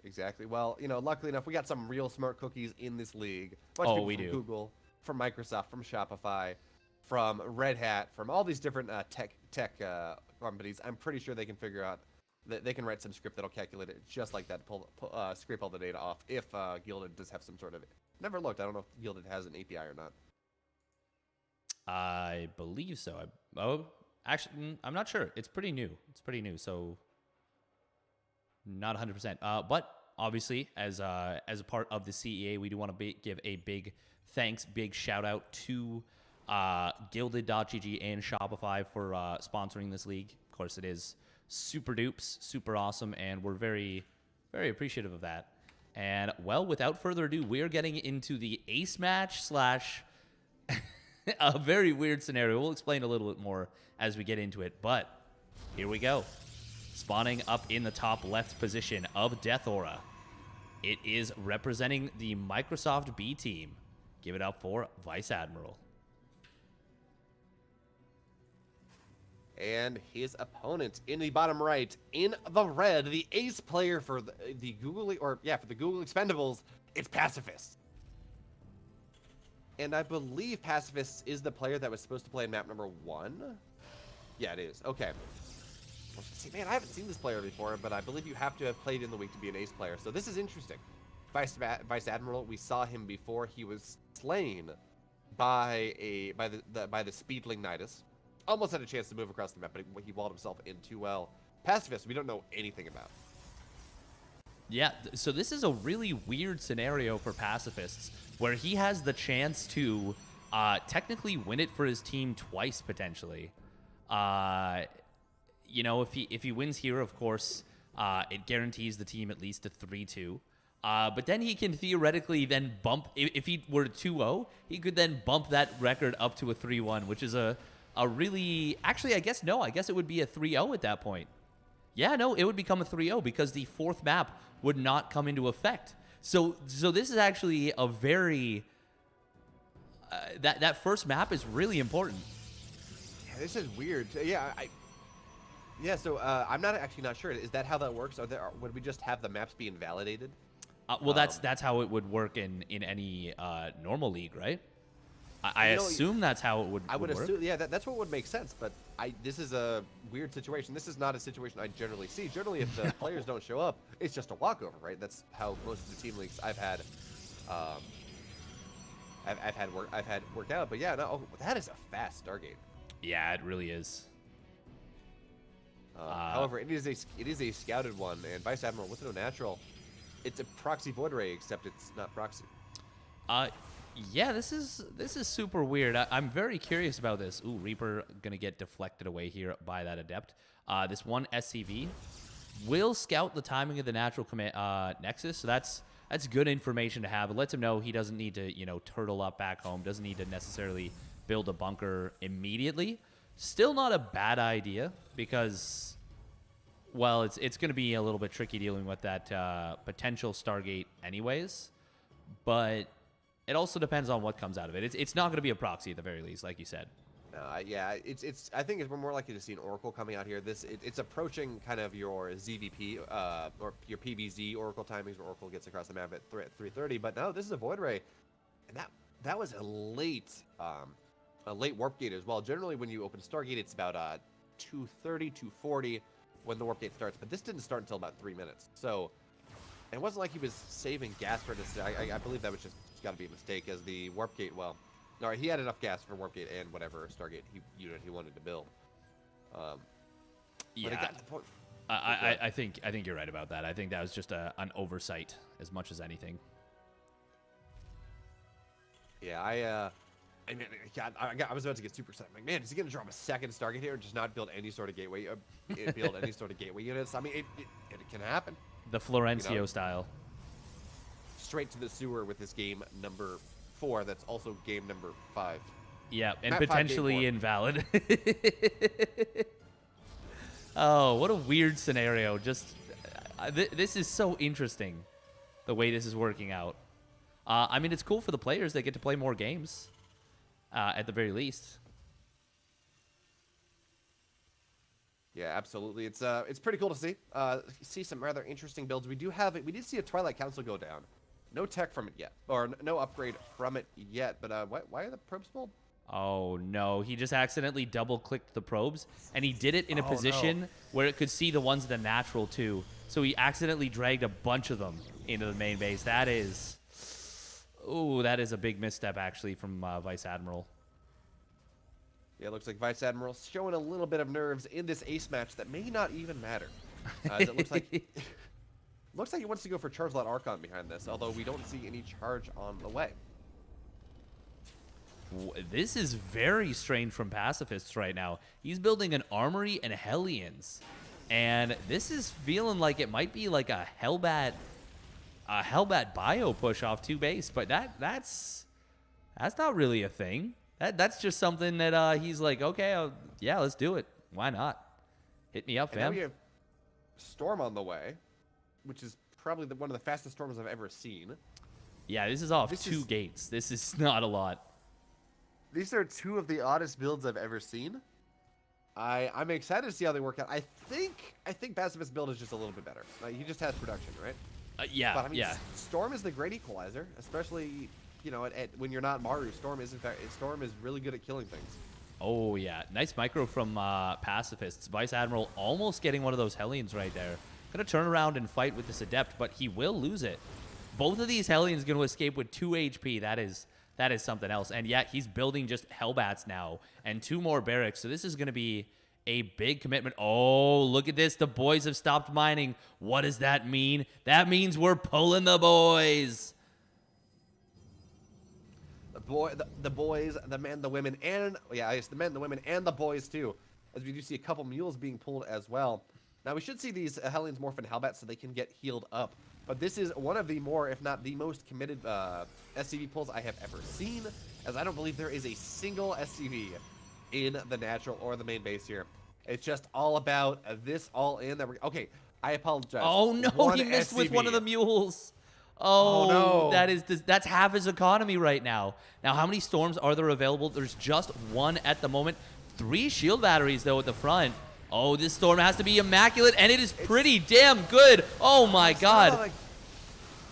Exactly. Well, you know, luckily enough, we got some real smart cookies in this league. A bunch of people from Google, from Microsoft, from Shopify, from Red Hat, from all these different tech companies. I'm pretty sure they can figure out that they can write some script that'll calculate it just like that, scrape all the data off if Gilded does have some sort of. Never looked. I don't know if Gilded has an API or not. I believe so. Actually, I'm not sure. It's pretty new. So not 100%. But obviously, as a part of the CEA, we do want to give a big thanks, big shout out to Gilded.gg and Shopify for sponsoring this league. Of course, it is super dupes, super awesome, and we're very, very appreciative of that. And well, without further ado, we're getting into the ace match / a very weird scenario. We'll explain a little bit more as we get into it, but here we go. Spawning up in the top left position of Death Aura, it is representing the Microsoft B team. Give it up for Vice Admiral. And his opponent in the bottom right, in the red, the ace player for the Google Expendables, it's Pacifist. And I believe Pacifist is the player that was supposed to play in map number 1. Yeah, it is. Okay. See, man, I haven't seen this player before, but I believe you have to have played in the week to be an ace player. So this is interesting. Vice Admiral, we saw him before. He was slain by the Speedling Nidus. Almost had a chance to move across the map, but he walled himself in too well. Pacifist, we don't know anything about. Yeah, so this is a really weird scenario for Pacifists, where he has the chance to technically win it for his team twice, potentially. You know, if he wins here, of course, it guarantees the team at least a 3-2. But then he can theoretically then bump, if he were 2-0, he could then bump that record up to a 3-1, which is a really, actually, I guess it would be a 3-0 at that point. Yeah, no, it would become a 3-0 because the fourth map would not come into effect. So this is actually a very, that first map is really important. Yeah, this is weird. Yeah, so I'm not sure. Is that how that works? Would we just have the maps be invalidated? Well, that's how it would work in any normal league, right? I assume that's how it would work. I would assume, yeah, that's what would make sense. But this is a weird situation. This is not a situation I generally see. Generally, if the players don't show up, it's just a walkover, right? That's how most of the team leagues I've had work out. But yeah, no, that is a fast Stargate. Yeah, it really is. However, it is a scouted one, and Vice Admiral with no natural. It's a proxy Void Ray, except it's not proxy. Yeah, this is super weird. I'm very curious about this. Ooh, Reaper gonna get deflected away here by that Adept. This one SCV will scout the timing of the natural Nexus, so that's good information to have. It lets him know he doesn't need to, you know, turtle up back home, doesn't need to necessarily build a bunker immediately. Still not a bad idea because, well, it's going to be a little bit tricky dealing with that potential Stargate anyways, but it also depends on what comes out of it. It's not going to be a proxy at the very least, like you said. Yeah, I think we're more likely to see an Oracle coming out here. It's approaching kind of your ZVP or your PVZ Oracle timings, where Oracle gets across the map at 3:30. But no, this is a Void Ray, and that was a late warp gate as well. Generally, when you open Stargate, it's about 2:30, 2:40 when the warp gate starts. But this didn't start until about 3 minutes. So it wasn't like he was saving gas for this. I believe that was just got to be a mistake, as the warp gate. Well, all right, he had enough gas for warp gate and whatever Stargate unit he wanted to build. Yeah, I think you're right about that. I think that was just an oversight as much as anything. Yeah, I was about to get super excited. I'm like, man, is he gonna drop a second Stargate here and just not build any sort of gateway? Build any sort of gateway units? I mean, it can happen. The Florencio style. Straight to the sewer with this game number 4. That's also game number 5. Yeah, and Map potentially 5, invalid. Oh, what a weird scenario. Just this is so interesting, the way this is working out. I mean, it's cool for the players. They get to play more games, at the very least. Yeah, absolutely. It's pretty cool to see some rather interesting builds. We did see a Twilight Council go down. No tech from it yet, or no upgrade from it yet. But why are the probes pulled? Oh no, he just accidentally double-clicked the probes, and he did it in a position where it could see the ones in the natural too. So he accidentally dragged a bunch of them into the main base. That is a big misstep actually from Vice Admiral. Yeah, it looks like Vice Admiral's showing a little bit of nerves in this ace match that may not even matter. As it looks like looks like he wants to go for Charge Lot Archon behind this, although we don't see any charge on the way. This is very strange from Pacifists right now. He's building an armory and Hellions, and this is feeling like it might be like a Hellbat bio push off 2 base, but that's not really a thing. That's just something that he's like, okay, yeah, let's do it. Why not? Hit me up, fam. And now we have Storm on the way, which is probably one of the fastest storms I've ever seen. Yeah, this is off 2 gates. This is not a lot. These are 2 of the oddest builds I've ever seen. I'm excited to see how they work out. I think Pacifist's build is just a little bit better. He just has production, right? Yeah, but I mean, yeah. Storm is the great equalizer, especially, you know, when you're not Maru. Storm is really good at killing things. Oh yeah, nice micro from Pacifists. Vice Admiral almost getting one of those Hellions right there. Gonna turn around and fight with this Adept, but he will lose it. Both of these Hellions gonna escape with 2 HP. That is something else. And yet he's building just Hellbats now and 2 more barracks. So this is gonna be a big commitment. Oh, look at this. The boys have stopped mining. What does that mean? That means we're pulling the boys. The boys, the men, the women, and the men, the women, and the boys too, as we do see a couple mules being pulled as well. Now we should see these Hellions morph into Hellbats so they can get healed up. But this is one of the more, if not the most committed SCV pulls I have ever seen, as I don't believe there is a single SCV in the natural or the main base here. It's just all about this all in. Okay, I apologize. Oh no, he missed with one of the mules. Oh no, that's half his economy right now. Now, how many storms are there available? There's just 1 at the moment. 3 shield batteries though at the front. Oh, this storm has to be immaculate, and it is pretty damn good. Oh my god.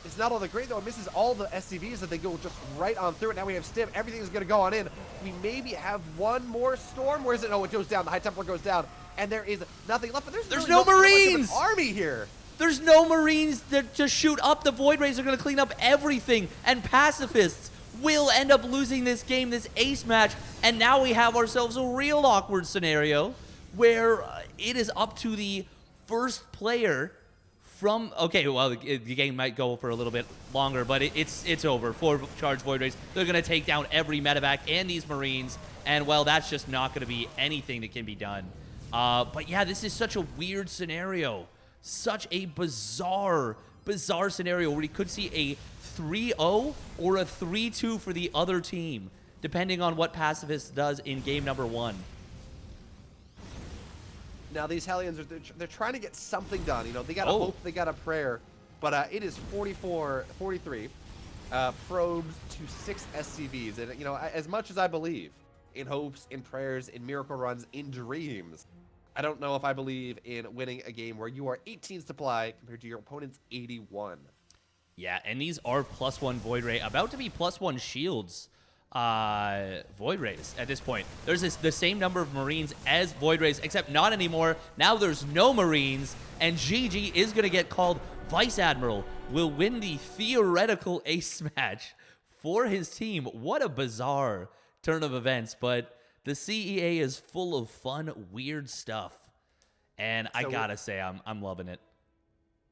It's not all that great though. It misses all the SCVs that they go just right on through it. Now we have Stim. Everything's gonna go on in. We maybe have 1 more storm. Where is it? Oh, it goes down. The High Templar goes down, and there is nothing left. But there's really no Marines. Army here. There's no Marines to shoot up. The Void Rays are going to clean up everything. And Pacifists will end up losing this game, this ace match. And now we have ourselves a real awkward scenario where it is up to the first player from... Okay, well, the game might go for a little bit longer, but it's over. 4 charge Void Rays. They're going to take down every medevac and these Marines, and, well, that's just not going to be anything that can be done. But, yeah, this is such a weird scenario. Such a bizarre scenario where we could see a 3-0 or a 3-2 for the other team, depending on what Pacifist does in game number 1. Now, these Hellions, they're trying to get something done. You know, they got a hope, they got a prayer. But it is 43 probes to 6 SCVs. And, you know, as much as I believe in hopes, in prayers, in miracle runs, in dreams, I don't know if I believe in winning a game where you are 18 supply compared to your opponent's 81. Yeah, and these are +1 Void Ray, about to be +1 shields Void Rays at this point. There's the same number of Marines as Void Rays, except not anymore. Now there's no Marines, and GG is going to get called. Vice Admiral will win the theoretical ace match for his team. What a bizarre turn of events, but the CEA is full of fun, weird stuff, and I gotta say, I'm loving it.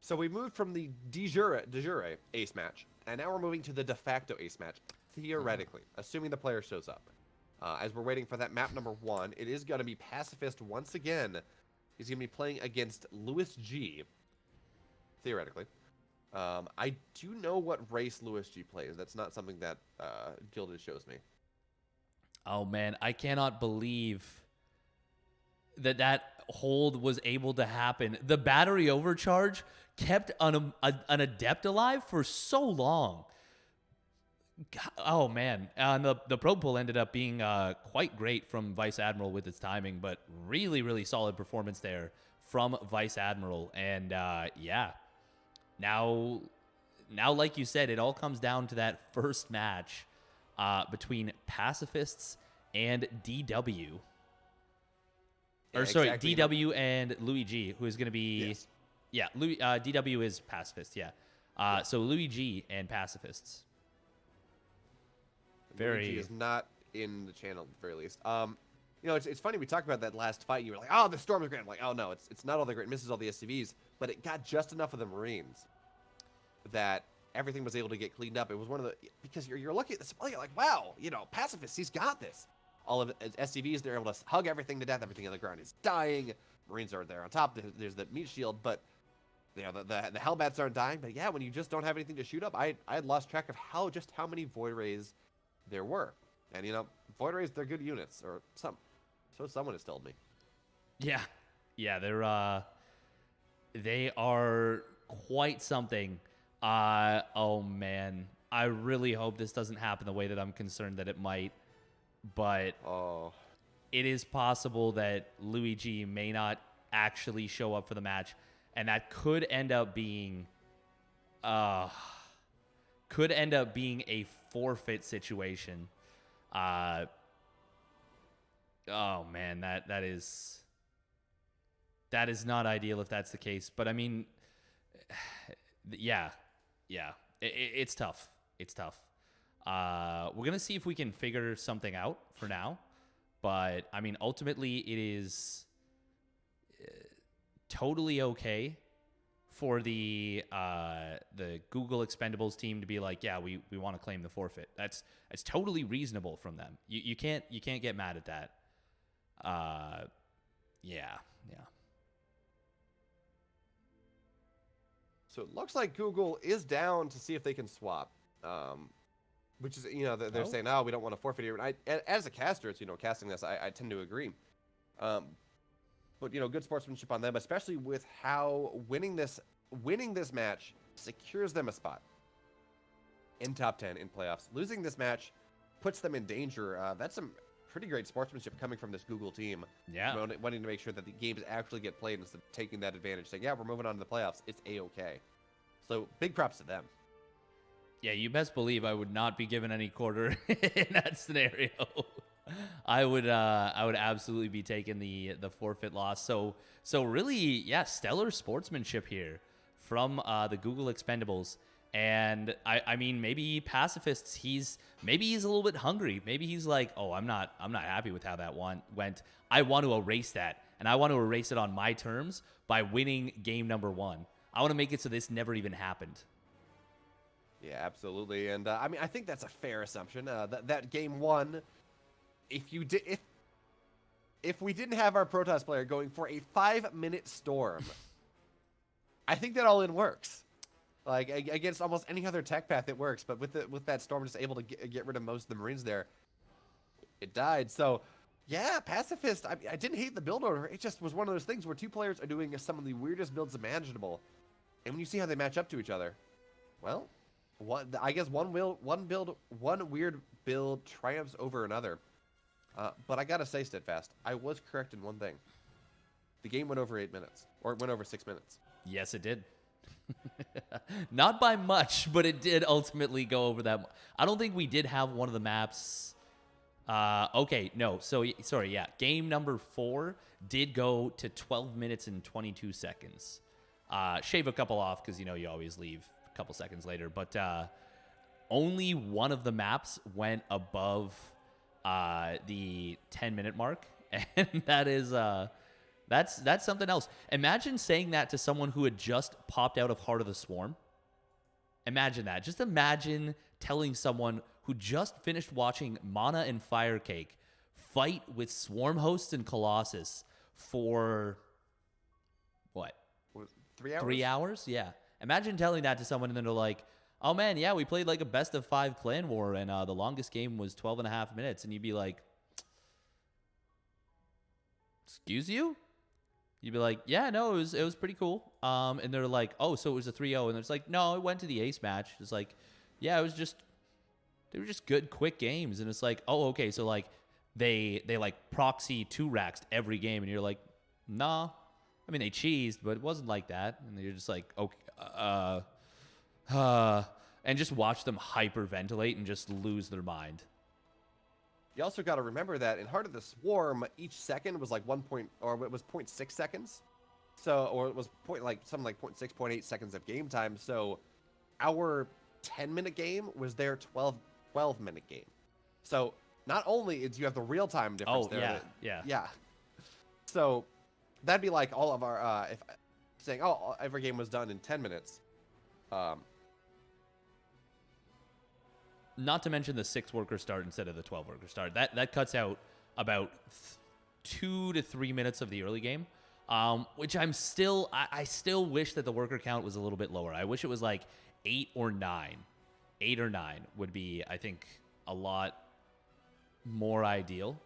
So we moved from the de jure ace match, and now we're moving to the de facto ace match. Theoretically, assuming the player shows up. As we're waiting for that map number 1, it is going to be Pacifist once again. He's going to be playing against Lewis G. Theoretically. I do know what race Lewis G plays. That's not something that Gilded shows me. Oh, man, I cannot believe that hold was able to happen. The battery overcharge kept an Adept alive for so long. God, oh, man. And the probe pull ended up being quite great from Vice Admiral with its timing, but really, really solid performance there from Vice Admiral. And, yeah, now, like you said, it all comes down to that first match between Pacifists and DW. Yeah, or, sorry, exactly. DW and Louis G, who is going to be... Yes. Yeah, DW is Pacifist, yeah. So Louis G and Pacifists. Luigi is not in the channel at the very least. You know, it's funny, we talked about that last fight. You were like, oh, the Storm is great. I'm like, oh, no, it's not all the great. It misses all the SCVs, but it got just enough of the Marines that everything was able to get cleaned up. It was one of the... Because you're looking at this play, you're like, wow, you know, Pacifists, he's got this. All of it, SCVs, they're able to hug everything to death. Everything on the ground is dying. Marines are there on top. There's the meat shield, but... You know, the Hellbats aren't dying. But, yeah, when you just don't have anything to shoot up, I had lost track of just how many Void Rays there were. And, you know, Void Rays, they're good units, or so someone has told me. Yeah, they are quite something. Oh man, I really hope this doesn't happen the way that I'm concerned that it might. But it is possible that Luigi may not actually show up for the match, and that could end up being a forfeit situation. Oh man, that is not ideal if that's the case. But I mean, yeah, it's tough. It's tough. We're gonna see if we can figure something out for now. But I mean, ultimately, it is totally okay for the Google Expendables team to be like, yeah, we want to claim the forfeit. That's totally reasonable from them. You can't get mad at that. Yeah. So it looks like Google is down to see if they can swap. Which is, you know, they're saying, we don't want to forfeit here. And as a caster, it's, you know, casting this, I tend to agree. But, you know, good sportsmanship on them, especially with how winning this match secures them a spot in top 10 in playoffs. Losing this match puts them in danger. That's some pretty great sportsmanship coming from this Google team. Yeah. Wanting to make sure that the games actually get played instead of taking that advantage, saying, yeah, we're moving on to the playoffs. It's A-okay. So big props to them. Yeah, you best believe I would not be given any quarter in that scenario. I would absolutely be taking the forfeit loss. So really, yeah, stellar sportsmanship here from the Google Expendables. And I mean, maybe Pacifists, he's a little bit hungry. Maybe he's like, oh, I'm not happy with how that one went. I want to erase that and I want to erase it on my terms by winning game number 1. I want to make it so this never even happened. Yeah, absolutely. And I mean, I think that's a fair assumption. That game 1, if we didn't have our Protoss player going for a 5-minute storm, I think that all in works. Like against almost any other tech path, it works. But with that storm just able to get rid of most of the Marines there, it died. So yeah, Pacifist. I didn't hate the build order. It just was one of those things where 2 players are doing some of the weirdest builds imaginable, and when you see how they match up to each other, well, I guess one weird build triumphs over another. But I gotta say, Steadfast, I was correct in one thing. The game went over 8 minutes, or it went over 6 minutes. Yes, it did. Not by much, but it did ultimately go over that. I don't think we did have one of the maps. Okay, no. So, sorry, yeah. Game number 4 did go to 12 minutes and 22 seconds. Shave a couple off because, you always leave a couple seconds later. But only one of the maps went above the 10-minute mark. And that is... That's something else. Imagine saying that to someone who had just popped out of Heart of the Swarm. Imagine that. Just imagine telling someone who just finished watching Mana and Firecake fight with Swarm Hosts and Colossus for, what? 3 hours? 3 hours? Yeah. Imagine telling that to someone and then they're like, oh man, yeah, we played like a best of 5 clan war and the longest game was 12 and a half minutes. And you'd be like, excuse you? You'd be like, yeah, no, it was pretty cool. And they're like, oh, so it was a 3-0. And it's like, no, it went to the ace match. It's like, yeah, they were just good, quick games. And it's like, oh, okay, so like they like proxy 2 racks every game. And you're like, nah. I mean, they cheesed, but it wasn't like that. And you're just like, okay, and just watch them hyperventilate and just lose their mind. You also got to remember that in Heart of the Swarm, each second was like 0.6 seconds. So, or it was something like 0.6, 0.8 seconds of game time. So our 10-minute game was their 12-minute game. So not only do you have the real-time difference there. Yeah. So that'd be like all of our, if saying, oh, every game was done in 10 minutes. Not to mention the 6-worker start instead of the 12-worker start. That cuts out about 2 to 3 minutes of the early game, which I still wish that the worker count was a little bit lower. I wish it was like 8 or 9. 8 or 9 would be, I think, a lot more ideal.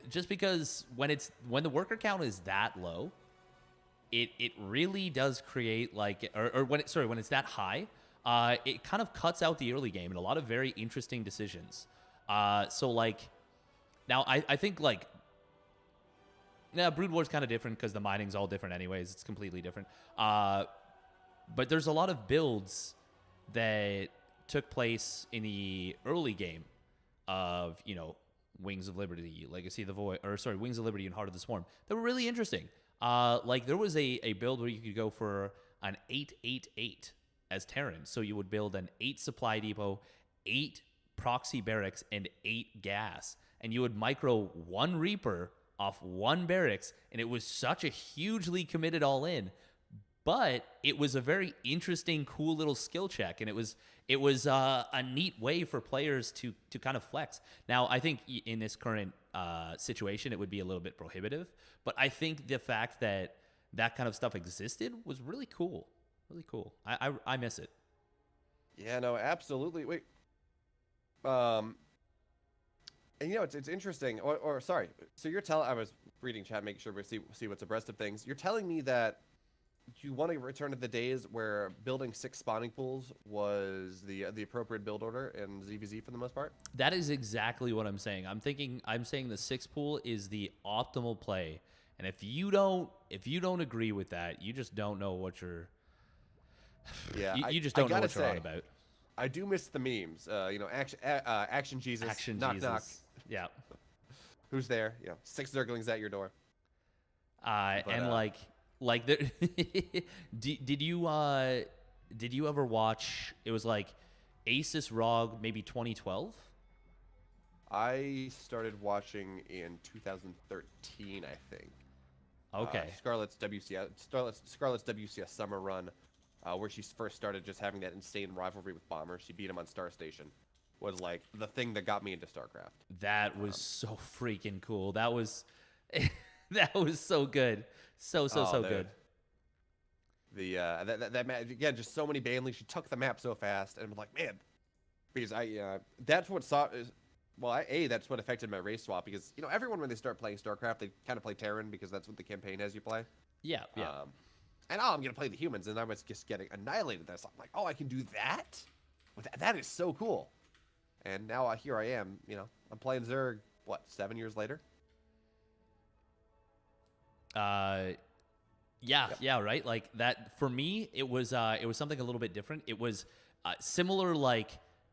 Just because when the worker count is that low, it really does create like, when it's that high. It kind of cuts out the early game and a lot of very interesting decisions. So, like, now I think, like, Brood War's kind of different because the mining's all different anyways. It's completely different. But there's a lot of builds that took place in the early game of, Wings of Liberty, Legacy of the Void, Wings of Liberty and Heart of the Swarm. They were really interesting. Like, there was a build where you could go for an 8-8-8. As Terran. So you would build an 8 supply depot, 8 proxy barracks, and 8 gas. And you would micro 1 Reaper off 1 barracks, and it was such a hugely committed all-in. But it was a very interesting, cool little skill check, and it was a neat way for players to kind of flex. Now, I think in this current situation, it would be a little bit prohibitive, but I think the fact that kind of stuff existed was really cool. Really cool. I miss it. Yeah, no, absolutely. Wait. And it's interesting. Or sorry. So you're telling, I was reading chat, making sure we see what's abreast of things. You're telling me that you want to return to the days where building 6 spawning pools was the appropriate build order in ZVZ for the most part? That is exactly what I'm saying. I'm saying the 6 pool is the optimal play. And if you don't agree with that, you just don't know what you're. Yeah, you just don't know what you're on about. I do miss the memes. Action Jesus. Action knock, Jesus. Knock. Yeah. Who's there? 6 Zerglings at your door. Did you ever watch? It was like Asus ROG, maybe 2012. I started watching in 2013, I think. Okay. Scarlett's WCS summer run, where she first started just having that insane rivalry with Bomber. She beat him on Star Station, was like the thing that got me into StarCraft. That was so freaking cool. That was that was so good. So Dude. good. That map again, just so many banlings. She took the map so fast, and I'm like, man, because that's what saw is. Well, that's what affected my race swap because everyone when they start playing StarCraft they kind of play Terran because that's what the campaign has you play. Yeah, yeah. And I'm gonna play the humans, and I was just getting annihilated. That's like, oh, I can do that. That is so cool. And now here I am. I'm playing Zerg. What 7 years later? Yeah, Yep. yeah, right. Like that for me, it was something a little bit different. It was similar like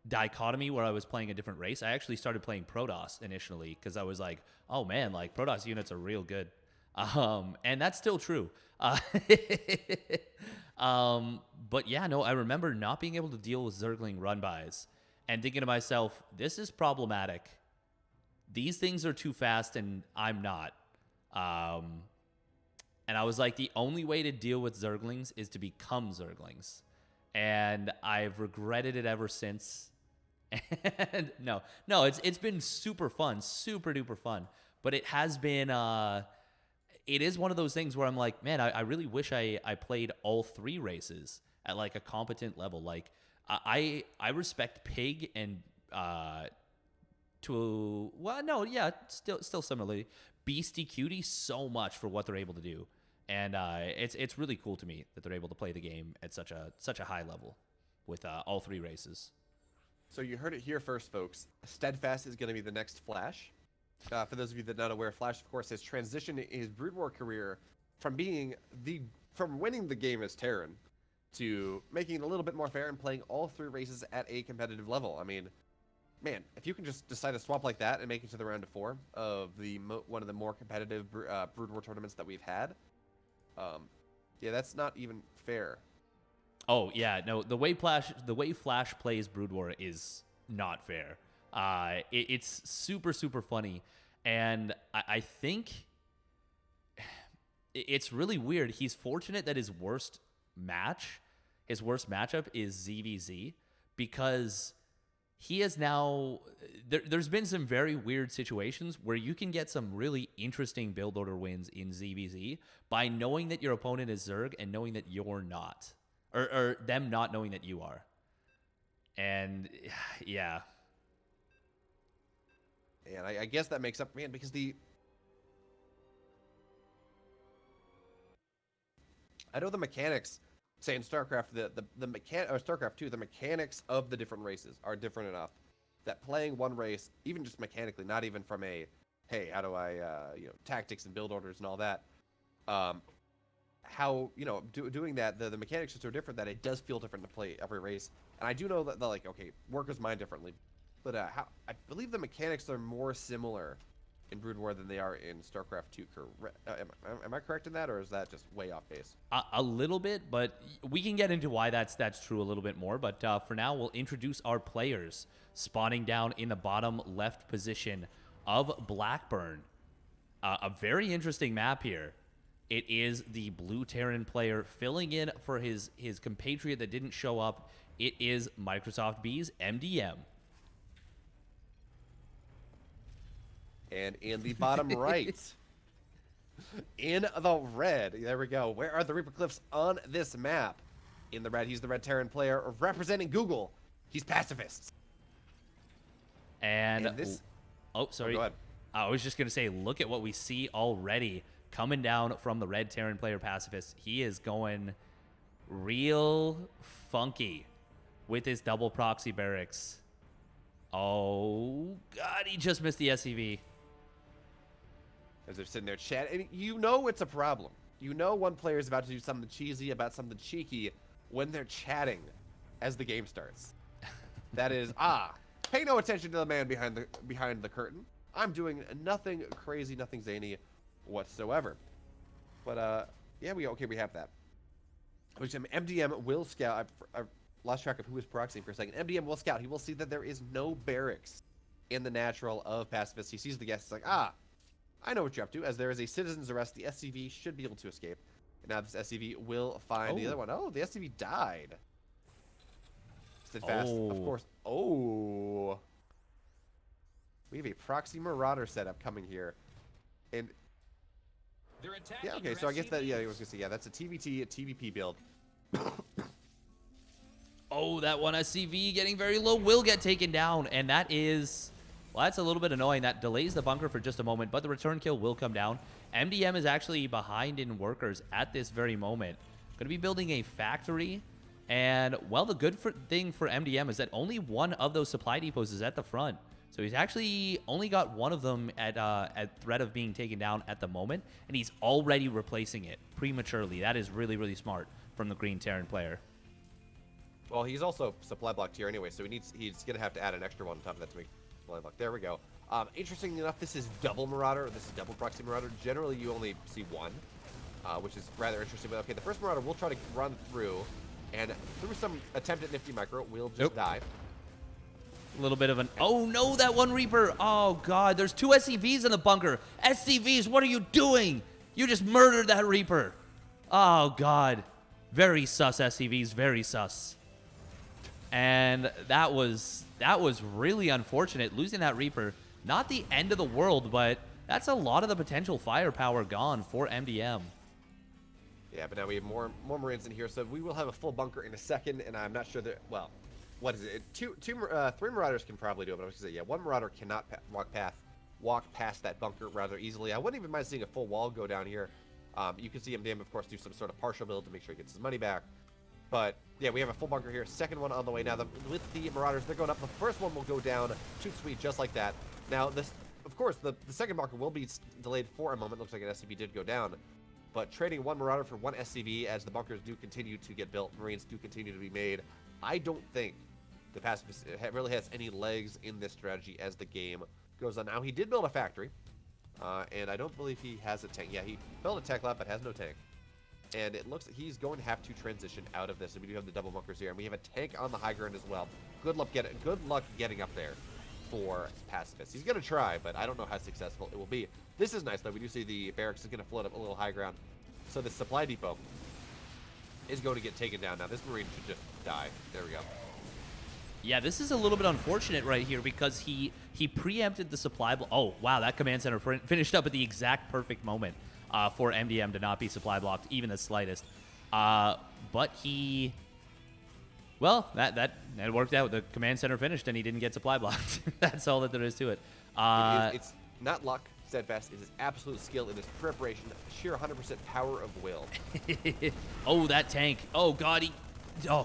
dichotomy where I was playing a different race. I actually started playing Protoss initially because I was like, oh man, like Protoss units are real good. And that's still true. But yeah, no, I remember not being able to deal with Zergling run-bys and thinking to myself, this is problematic. These things are too fast and I'm not. And I was like, the only way to deal with Zerglings is to become Zerglings. And I've regretted it ever since. And no, it's been super fun, super duper fun. But it has been, it is one of those things where I'm like, man, I really wish I played all three races at like a competent level. Like, I respect Pig and, still similarly, Beastie Cutie so much for what they're able to do. And it's really cool to me that they're able to play the game at such a high level with all three races. So you heard it here first, folks. Steadfast is going to be the next Flash. For those of you that are not aware, Flash, of course, has transitioned his Brood War career from winning the game as Terran to making it a little bit more fair and playing all three races at a competitive level. I mean, man, if you can just decide to swap like that and make it to the round of 4 of one of the more competitive Brood War tournaments that we've had, yeah, that's not even fair. Oh yeah, no, the way Flash plays Brood War is not fair. It's super funny, and I think it's really weird. He's fortunate that his worst matchup is ZVZ because he is now there's been some very weird situations where you can get some really interesting build order wins in ZVZ by knowing that your opponent is Zerg and knowing that you're not, or them not knowing that you are. And yeah. And I guess that makes up, man, because I know the mechanics, say in StarCraft, or StarCraft 2, the mechanics of the different races are different enough that playing one race, even just mechanically, not even from a, hey, how do I, tactics and build orders and all that, doing that, the mechanics are so different that it does feel different to play every race. And I do know that, like, okay, workers mine differently, but I believe the mechanics are more similar in Brood War than they are in StarCraft 2. Am I correct in that, or is that just way off base? A little bit, but we can get into why that's true a little bit more. But for now, we'll introduce our players spawning down in the bottom left position of Blackburn. A very interesting map here. It is the Blue Terran player filling in for his compatriot that didn't show up. It is Microsoft B's MDM. And in the bottom right, in the red, there we go. Where are the Reaper Cliffs on this map? In the red, he's the Red Terran player representing Google. He's pacifists. And this... Oh, sorry. Go ahead. I was just going to say, look at what we see already coming down from the Red Terran player pacifist. He is going real funky with his double proxy barracks. Oh, God, he just missed the SCV. As they're sitting there chatting, you know it's a problem. You know one player is about to do something cheesy about something cheeky when they're chatting as the game starts. That is, pay no attention to the man behind the curtain. I'm doing nothing crazy, nothing zany whatsoever. But yeah, we have that. Which MDM will scout. I lost track of who was proxying for a second. MDM will scout. He will see that there is no barracks in the natural of Pacifist. He sees the guest. It's like, ah, I know what you're up to. As there is a citizen's arrest, the SCV should be able to escape. And now this SCV will find the other one. Oh, the SCV died. Steadfast, of course. Oh. We have a proxy marauder setup coming here. And yeah, okay, so I guess that, yeah, I was gonna say, yeah, that's a TVT, a TVP build. Oh, that one SCV getting very low will get taken down, and that is, well, that's a little bit annoying. That delays the bunker for just a moment, but the return kill will come down. MDM is actually behind in workers at this very moment. Going to be building a factory, and, well, the good thing for MDM is that only one of those supply depots is at the front. So he's actually only got one of them at threat of being taken down at the moment, and he's already replacing it prematurely. That is really, really smart from the Green Terran player. Well, he's also supply blocked here anyway, so he's going to have to add an extra one on top of that to make supply block. There we go. Interestingly enough, this is double Marauder, or this is double Proxy Marauder. Generally, you only see one, which is rather interesting. But okay, the first Marauder will try to run through, and through some attempt at Nifty Micro, will just die. A little bit of an, oh no, that one Reaper. Oh God, there's two SCVs in the bunker. SCVs, what are you doing? You just murdered that Reaper. Oh God. Very sus SCVs, very sus. And that was really unfortunate, losing that Reaper. Not the end of the world, but that's a lot of the potential firepower gone for MDM. Yeah, but now we have more Marines in here, so we will have a full bunker in a second, and I'm not sure that, well, what is it? Three Marauders can probably do it, but I was going to say, yeah, one Marauder cannot walk past that bunker rather easily. I wouldn't even mind seeing a full wall go down here. You can see MDM, of course, do some sort of partial build to make sure he gets his money back. But, yeah, we have a full bunker here. Second one on the way. Now, with the Marauders, they're going up. The first one will go down. Shoot sweet, just like that. Now, this, of course, the second bunker will be delayed for a moment. Looks like an SCV did go down. But trading one Marauder for one SCV as the bunkers do continue to get built, Marines do continue to be made, I don't think the Pacifist really has any legs in this strategy as the game goes on. Now, he did build a factory, and I don't believe he has a tank. Yeah, he built a tech lab, but has no tank. And it looks like he's going to have to transition out of this. And we do have the double bunkers here, and we have a tank on the high ground as well. Good luck getting up there for Pacifist. He's going to try, but I don't know how successful it will be. This is nice, though. We do see the barracks is going to float up a little high ground. So the supply depot is going to get taken down. Now, this Marine should just die. There we go. Yeah, this is a little bit unfortunate right here because he preempted the supply block. Oh, wow, that command center finished up at the exact perfect moment for MDM to not be supply blocked, even the slightest. But he... Well, that worked out. The command center finished, and he didn't get supply blocked. That's all that there is to it. It's not luck, Steadfast. It is absolute skill. It is preparation, sheer 100% power of will. Oh, that tank. Oh, God.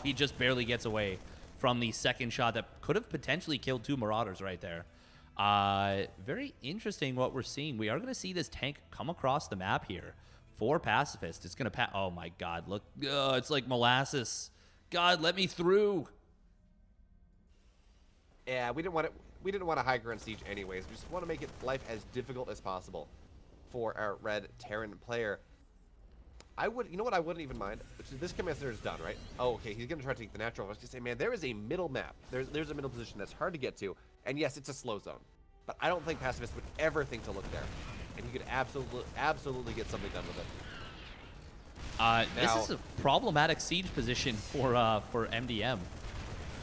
He just barely gets away from the second shot that could have potentially killed two Marauders right there. Very interesting what we're seeing. We are going to see this tank come across the map here for Pacifist. It's going to oh, my God. Look. It's like molasses. God, let me through. Yeah, we didn't want a high ground siege anyways. We just want to make it life as difficult as possible for our red Terran player. You know what I wouldn't even mind? This command center is done, right? Oh, okay, he's going to try to take the natural. I was going to say, man, there is a middle map. There's a middle position that's hard to get to. And yes, it's a slow zone. But I don't think Pacifist would ever think to look there. And he could absolutely get something done with it. This is a problematic siege position for MDM.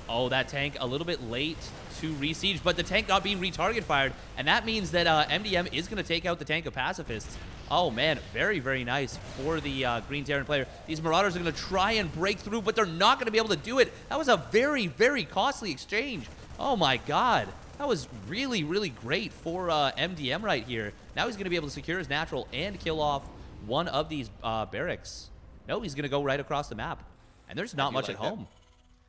Oh, that tank a little bit late to re-siege, but the tank not being retarget fired, and that means that MDM is going to take out the tank of Pacifists. Oh, man, very, very nice for the Green Terran player. These Marauders are going to try and break through, but they're not going to be able to do it. That was a very, very costly exchange. Oh, my God. That was really, really great for MDM right here. Now he's going to be able to secure his natural and kill off one of these barracks. No, he's going to go right across the map, and there's not much at home.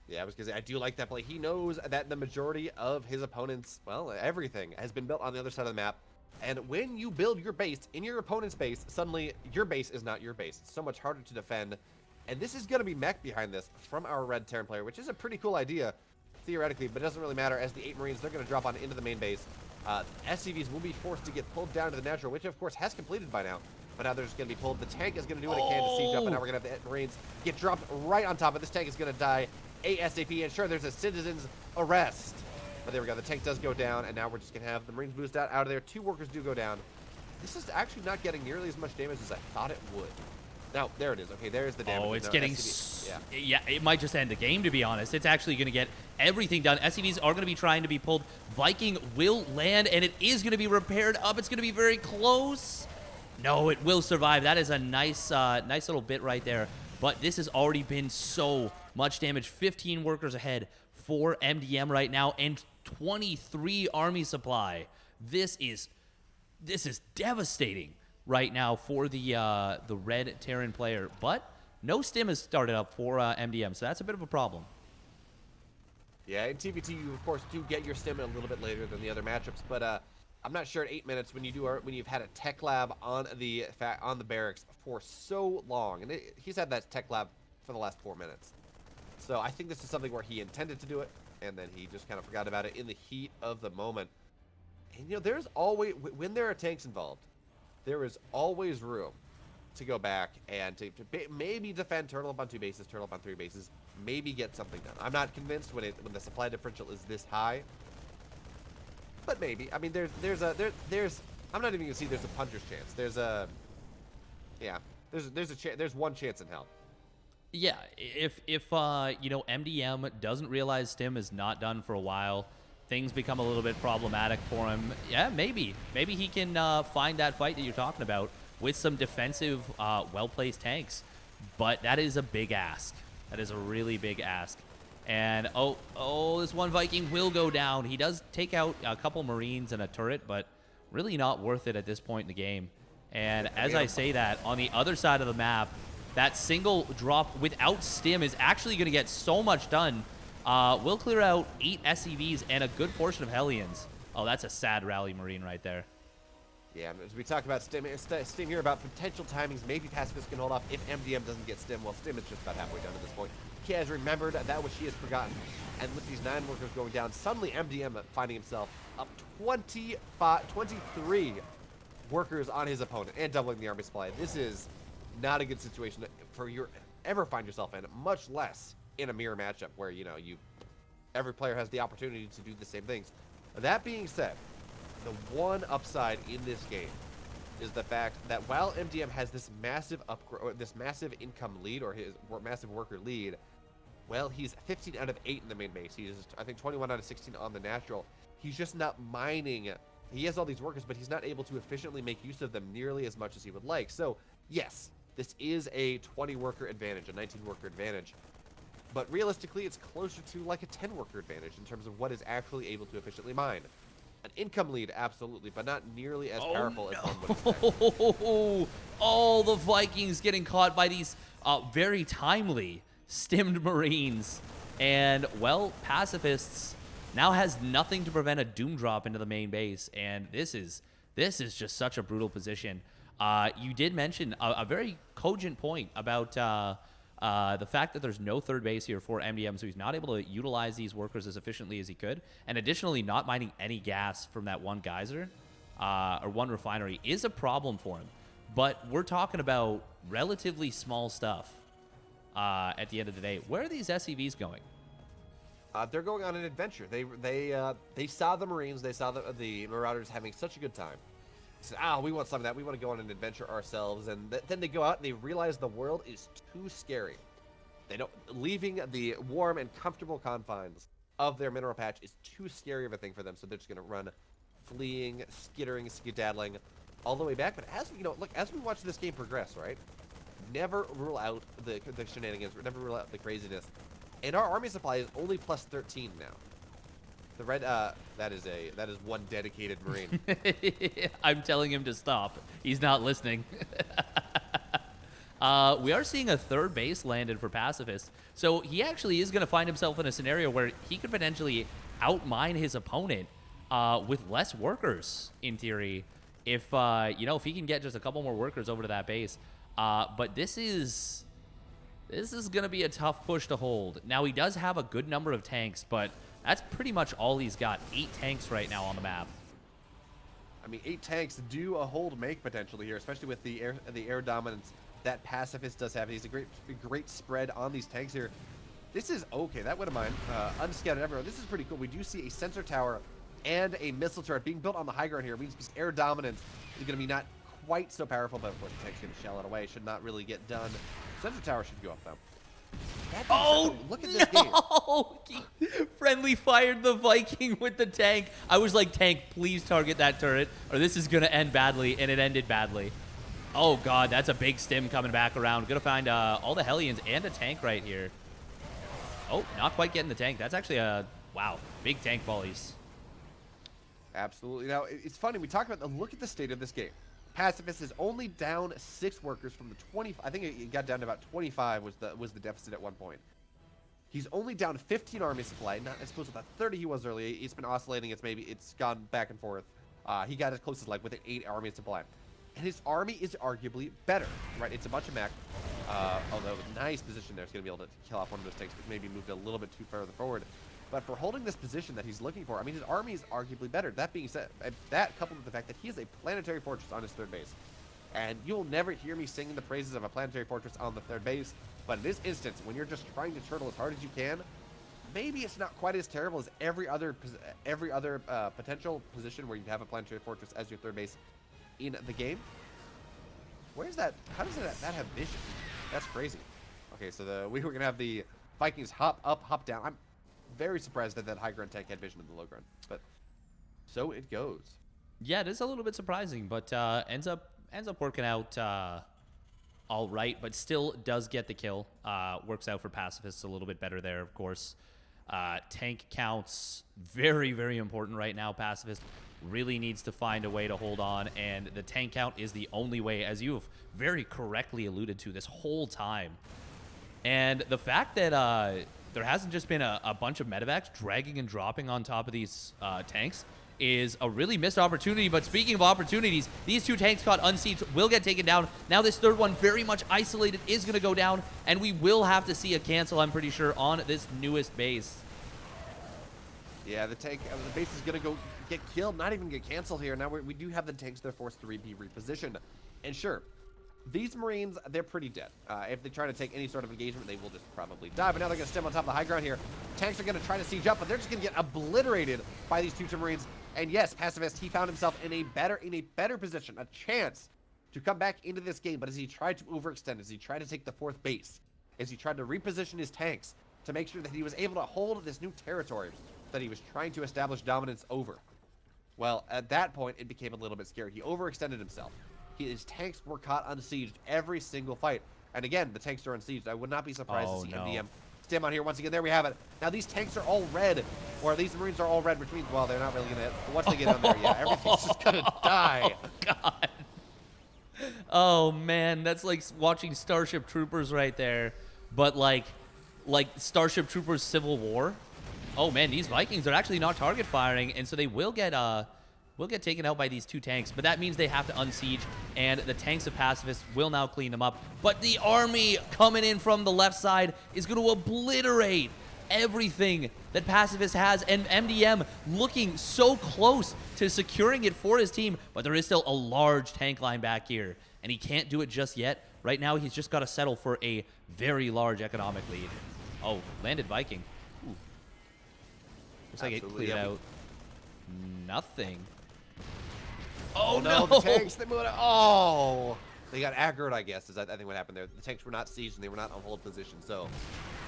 Yeah, I was going to say, I do like that play. He knows that the majority of his opponents, well, everything has been built on the other side of the map. And when you build your base in your opponent's base, suddenly your base is not your base. It's so much harder to defend. And this is going to be mech behind this from our red Terran player, which is a pretty cool idea, theoretically, but it doesn't really matter as the 8 Marines, they're going to drop on into the main base. SCVs will be forced to get pulled down to the natural, which of course has completed by now. But now they're just going to be pulled. The tank is going to do what it can to siege up, and now we're going to have the Marines get dropped right on top of this tank. Is going to die ASAP, and sure, there's a citizen's arrest. But there we go. The tank does go down, and now we're just going to have the Marines boost out of there. 2 workers do go down. This is actually not getting nearly as much damage as I thought it would. Now, there it is. Okay, there's the damage. Oh, it's now, getting... Yeah, it might just end the game, to be honest. It's actually going to get everything done. SCVs are going to be trying to be pulled. Viking will land, and it is going to be repaired up. It's going to be very close. No, it will survive. That is a nice little bit right there. But this has already been so much damage. 15 workers ahead for MDM right now, and 23 army supply. This is devastating right now for the red Terran player. But no stim has started up for MDM, so that's a bit of a problem. Yeah, in TVT, you of course do get your stim a little bit later than the other matchups, but I'm not sure at 8 minutes when you've had a tech lab on the barracks for so long, and he's had that tech lab for the last 4 minutes. So I think this is something where he intended to do it, and then he just kind of forgot about it in the heat of the moment. And you know, there's always, when there are tanks involved, there is always room to go back and to maybe defend turtle up on 2 bases, turtle up on 3 bases, maybe get something done. I'm not convinced when the supply differential is this high, but maybe. I mean, there's I'm not even gonna see there's a puncher's chance. There's one chance in hell. Yeah, if you know, MDM doesn't realize stim is not done for a while, things become a little bit problematic for him. Yeah, maybe he can find that fight that you're talking about with some defensive, well-placed tanks. But that is a big ask. That is a really big ask. And oh, this one Viking will go down. He does take out a couple Marines and a turret, but really not worth it at this point in the game. And as I say that, on the other side of the map, that single drop without stim is actually going to get so much done. We'll clear out 8 SCVs and a good portion of Hellions. Oh, that's a sad rally Marine right there. Yeah, as we talk about stim here, about potential timings, maybe Pacifist can hold off if MDM doesn't get stim. Well, stim is just about halfway done at this point. He has remembered that which he has forgotten. And with these 9 workers going down, suddenly MDM finding himself up 23 workers on his opponent and doubling the army supply. This is not a good situation for you ever find yourself in, much less in a mirror matchup where, you know, every player has the opportunity to do the same things. That being said, the one upside in this game is the fact that while MDM has this massive this massive income lead, or his massive worker lead, well, he's 15 out of 8 in the main base. He's, I think, 21 out of 16 on the natural. He's just not mining. He has all these workers, but he's not able to efficiently make use of them nearly as much as he would like. So, yes, this is a 20 worker advantage, a 19 worker advantage. But realistically, it's closer to like a 10 worker advantage in terms of what is actually able to efficiently mine. An income lead, absolutely, but not nearly as powerful as one would expect. All the Vikings getting caught by these very timely stimmed Marines. And, well, Pacifists now has nothing to prevent a doom drop into the main base. And this is just such a brutal position. You did mention a very cogent point about the fact that there's no third base here for MDM, so he's not able to utilize these workers as efficiently as he could. And additionally, not mining any gas from that one geyser or one refinery is a problem for him. But we're talking about relatively small stuff at the end of the day. Where are these SCVs going? They're going on an adventure. They saw the Marines, they saw the Marauders having such a good time. Said, we want some of that. We want to go on an adventure ourselves. And then they go out and they realize the world is too scary. Leaving the warm and comfortable confines of their mineral patch is too scary of a thing for them. So they're just going to run, fleeing, skittering, skedaddling all the way back. But as we watch this game progress, right? Never rule out the shenanigans. Never rule out the craziness. And our army supply is only plus 13 now. The red, that is one dedicated Marine. I'm telling him to stop. He's not listening. We are seeing a third base landed for Pacifist. So he actually is going to find himself in a scenario where he could potentially outmine his opponent with less workers, in theory, if if he can get just a couple more workers over to that base. But this is going to be a tough push to hold. Now, he does have a good number of tanks, but that's pretty much all he's got. 8 tanks right now on the map. I mean, 8 tanks do a hold make potentially here, especially with the air dominance that Pacifist does have. He's a great spread on these tanks here. This is okay. That would have mine. Unscattered everywhere. This is pretty cool. We do see a sensor tower and a missile turret being built on the high ground here. It means air dominance is going to be not quite so powerful, but of course the tank's going to shell it away. Should not really get done. Sensor tower should go up though. Oh, look at this game. Friendly fired the Viking with the tank. I was like, tank, please target that turret, or this is going to end badly, and it ended badly. Oh, God, that's a big stim coming back around. Going to find all the Hellions and a tank right here. Oh, not quite getting the tank. That's actually a, wow, big tank volleys. Absolutely. Now, it's funny. We talk about the look at the state of this game. Pacifist is only down 6 workers from the 20. I think it got down to about 25 was the deficit at one point. He's only down 15 army supply. Not, I suppose, with the 30 he was earlier. It's been oscillating. It's gone back and forth. He got as close as like with an 8 army supply. And his army is arguably better, right? It's a bunch of mech. Although, nice position there. It's going to be able to kill off one of those tanks, but maybe moved a little bit too further forward. But for holding this position that he's looking for, I mean, his army is arguably better. That being said, that coupled with the fact that he has a planetary fortress on his third base. And you'll never hear me singing the praises of a planetary fortress on the third base. But in this instance, when you're just trying to turtle as hard as you can, maybe it's not quite as terrible as every other potential position where you have a planetary fortress as your third base in the game. Where's that? How does that have vision? That's crazy. Okay, so we were going to have the Vikings hop up, hop down. I'm very surprised that high ground tank had vision in the low ground, but so it goes. Yeah, it is a little bit surprising, but ends up working out all right, but still does get the kill. Works out for pacifists a little bit better there, of course. Tank counts very, very important right now. Pacifist really needs to find a way to hold on, and the tank count is the only way, as you have very correctly alluded to this whole time. And the fact that there hasn't just been a bunch of medevacs dragging and dropping on top of these tanks is a really missed opportunity. But speaking of opportunities, these 2 tanks got unsieged, will get taken down. Now this third one, very much isolated, is going to go down, and we will have to see a cancel, I'm pretty sure, on this newest base. Yeah, the tank, the base is going to go get killed, not even get canceled here. Now we do have the tanks. They're forced to be repositioned. And sure, these Marines, they're pretty dead. If they try to take any sort of engagement, they will just probably die. But now they're going to stem on top of the high ground here. Tanks are going to try to siege up, but they're just going to get obliterated by these 2 Marines. And yes, Pacifist, he found himself in a better position, a chance to come back into this game. But as he tried to overextend, as he tried to take the 4th base, as he tried to reposition his tanks to make sure that he was able to hold this new territory that he was trying to establish dominance over. Well, at that point, it became a little bit scary. He overextended himself. His tanks were caught unsieged every single fight. And again, the tanks are unsieged. I would not be surprised to see MDM stem on here once again. There we have it. Now these tanks are all red, or these Marines are all red, which means, well, they're not really going to, once they get on there, yeah, everything's just going to die. Oh, God. Oh, man, that's like watching Starship Troopers right there. But like Starship Troopers Civil War. Oh, man, these Vikings are actually not target firing, and so they will get taken out by these 2 tanks, but that means they have to unsiege, and the tanks of pacifists will now clean them up. But the army coming in from the left side is going to obliterate everything that pacifist has, and MDM looking so close to securing it for his team, but there is still a large tank line back here, and he can't do it just yet. Right now, he's just got to settle for a very large economic lead. Oh, landed Viking. Ooh. Looks like it cleared out nothing. Oh, no! The tanks, they moved out. Oh! They got aggroed, I guess, is I think what happened there. The tanks were not sieged, and they were not on hold position, so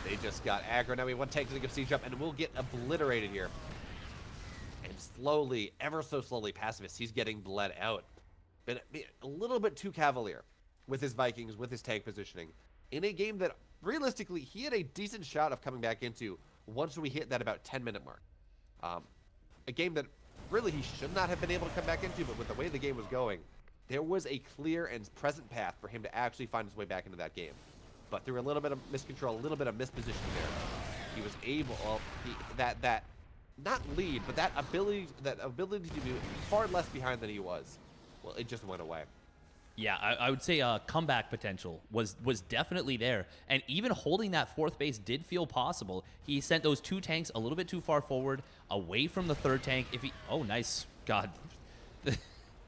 they just got aggroed. Now we have 1 tank to get siege up, and we'll get obliterated here. And slowly, ever so slowly, pacifist, he's getting bled out. Been a little bit too cavalier with his Vikings, with his tank positioning, in a game that, realistically, he had a decent shot of coming back into once we hit that about 10-minute mark. A game that really he should not have been able to come back into, but with the way the game was going, there was a clear and present path for him to actually find his way back into that game. But through a little bit of miscontrol, a little bit of mispositioning there, he was able, well, that not lead, but that ability to be far less behind than he was, well, it just went away. Yeah, I would say comeback potential was definitely there. And even holding that 4th base did feel possible. He sent those 2 tanks a little bit too far forward, away from the 3rd tank. Oh, nice. God.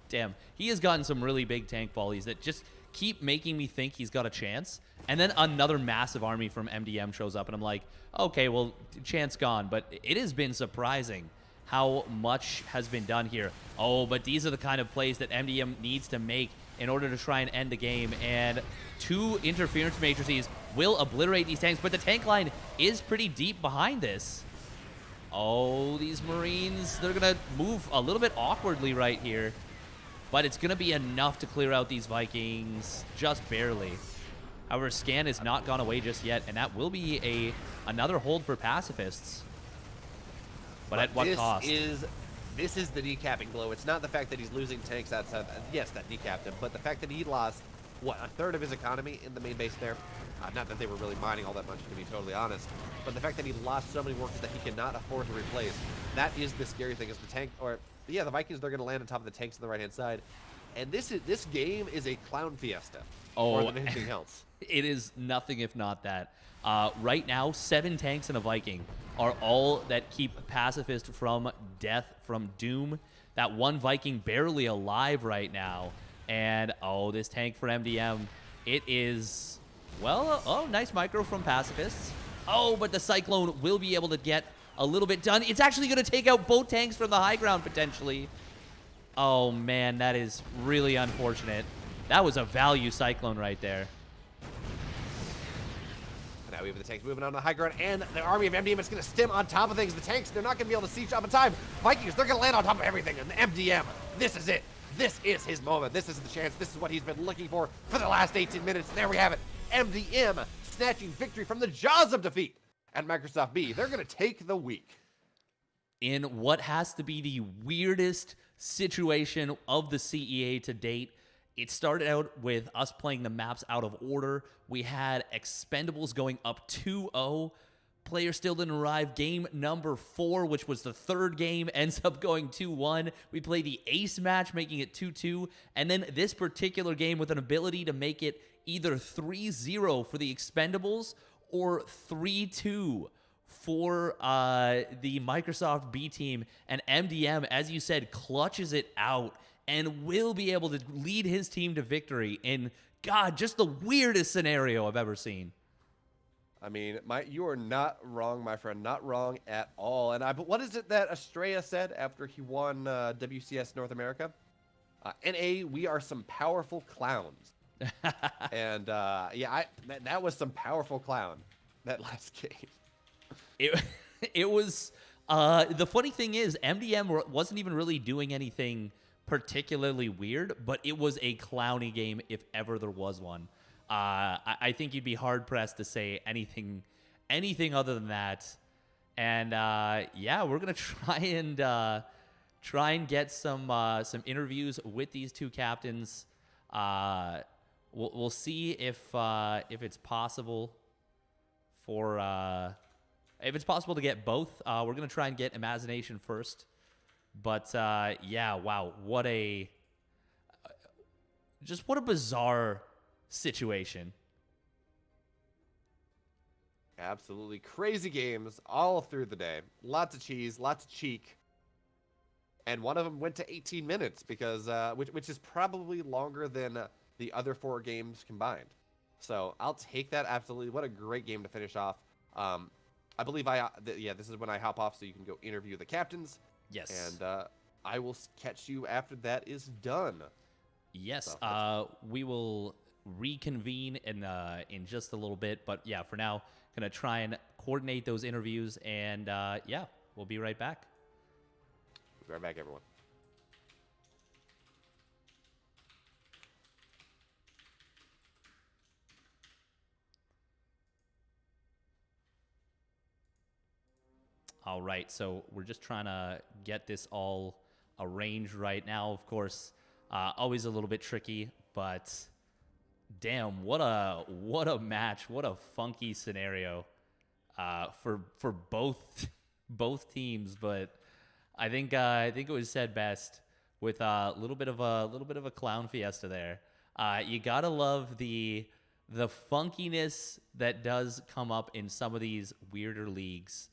Damn. He has gotten some really big tank volleys that just keep making me think he's got a chance. And then another massive army from MDM shows up, and I'm like, okay, well, chance gone. But it has been surprising how much has been done here. Oh, but these are the kind of plays that MDM needs to make in order to try and end the game. And 2 interference matrices will obliterate these tanks, but the tank line is pretty deep behind this. Oh, these Marines, they're going to move a little bit awkwardly right here. But it's going to be enough to clear out these Vikings, just barely. However, Scan has not gone away just yet, and that will be another hold for pacifists. But at what cost? This is the kneecapping blow. It's not the fact that he's losing tanks outside. Yes, that kneecapped him, but the fact that he lost, what, a third of his economy in the main base there? Not that they were really mining all that much, to be totally honest, but the fact that he lost so many workers that he cannot afford to replace, that is the scary thing, is the tank, or, yeah, the Vikings, they're going to land on top of the tanks on the right-hand side. And this game is a clown fiesta more than anything else. It is nothing if not that. Right now, 7 tanks and a Viking are all that keep Pacifist from death, from doom. That one Viking barely alive right now. And, oh, this tank for MDM, it is, well, oh, nice micro from Pacifists. Oh, but the Cyclone will be able to get a little bit done. It's actually going to take out both tanks from the high ground, potentially. Oh, man, that is really unfortunate. That was a value Cyclone right there. Now we have the tanks moving on the high ground, and the army of MDM is going to stem on top of things. The tanks, they're not going to be able to siege up in time. Vikings, they're going to land on top of everything, and the MDM, this is it. This is his moment. This is the chance. This is what he's been looking for the last 18 minutes. There we have it. MDM snatching victory from the jaws of defeat. And MSFT-B, they're going to take the week. In what has to be the weirdest situation of the CEA to date, it started out with us playing the maps out of order. We had Xpendables going up 2-0. Player still didn't arrive. Game number 4, which was the third game, ends up going 2-1. We play the ace match, making it 2-2. And then this particular game with an ability to make it either 3-0 for the Xpendables or 3-2 for the MSFT-B team. And MDM, as you said, clutches it out and will be able to lead his team to victory in, God, just the weirdest scenario I've ever seen. I mean, you are not wrong, my friend. Not wrong at all. And but what is it that Estrella said after he won WCS North America? NA, we are some powerful clowns. And yeah, that was some powerful clown, that last game. It was, the funny thing is, MDM wasn't even really doing anything particularly weird, but it was a clowny game if ever there was one. I think you'd be hard-pressed to say anything other than that. And yeah, we're gonna try and get some interviews with these 2 captains. We'll see if it's possible to get both. We're gonna try and get Imagination first. But yeah, wow, what a bizarre situation. Absolutely crazy games all through the day. Lots of cheese, lots of cheek. And one of them went to 18 minutes because which is probably longer than the other 4 games combined. So I'll take that absolutely. What a great game to finish off. I believe this is when I hop off so you can go interview the captains. Yes. And I will catch you after that is done. Yes. So, we will reconvene in just a little bit, but yeah, for now, gonna try and coordinate those interviews, and yeah, we'll be right back. Be right back, everyone. All right, so we're just trying to get this all arranged right now. Of course, always a little bit tricky, but damn, what a match, what a funky scenario for both teams. But I think it was said best with a little bit of a clown fiesta there. You gotta love the funkiness that does come up in some of these weirder leagues.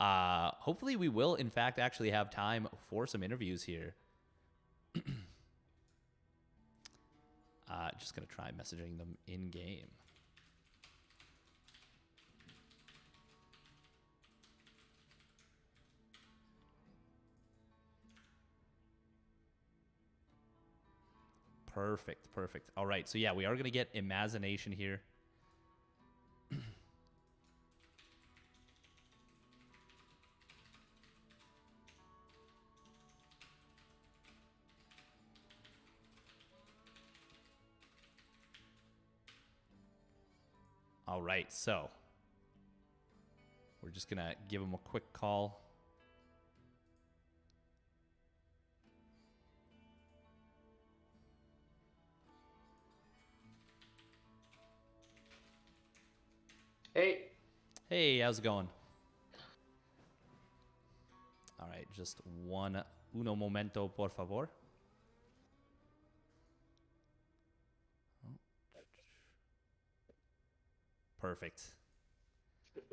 Hopefully we will, in fact, actually have time for some interviews here. Just going to try messaging them in game. Perfect, perfect. All right, so yeah, we are going to get Imagination here. All right, so we're just going to give him a quick call. Hey. Hey, how's it going? All right, just uno momento, por favor. Perfect.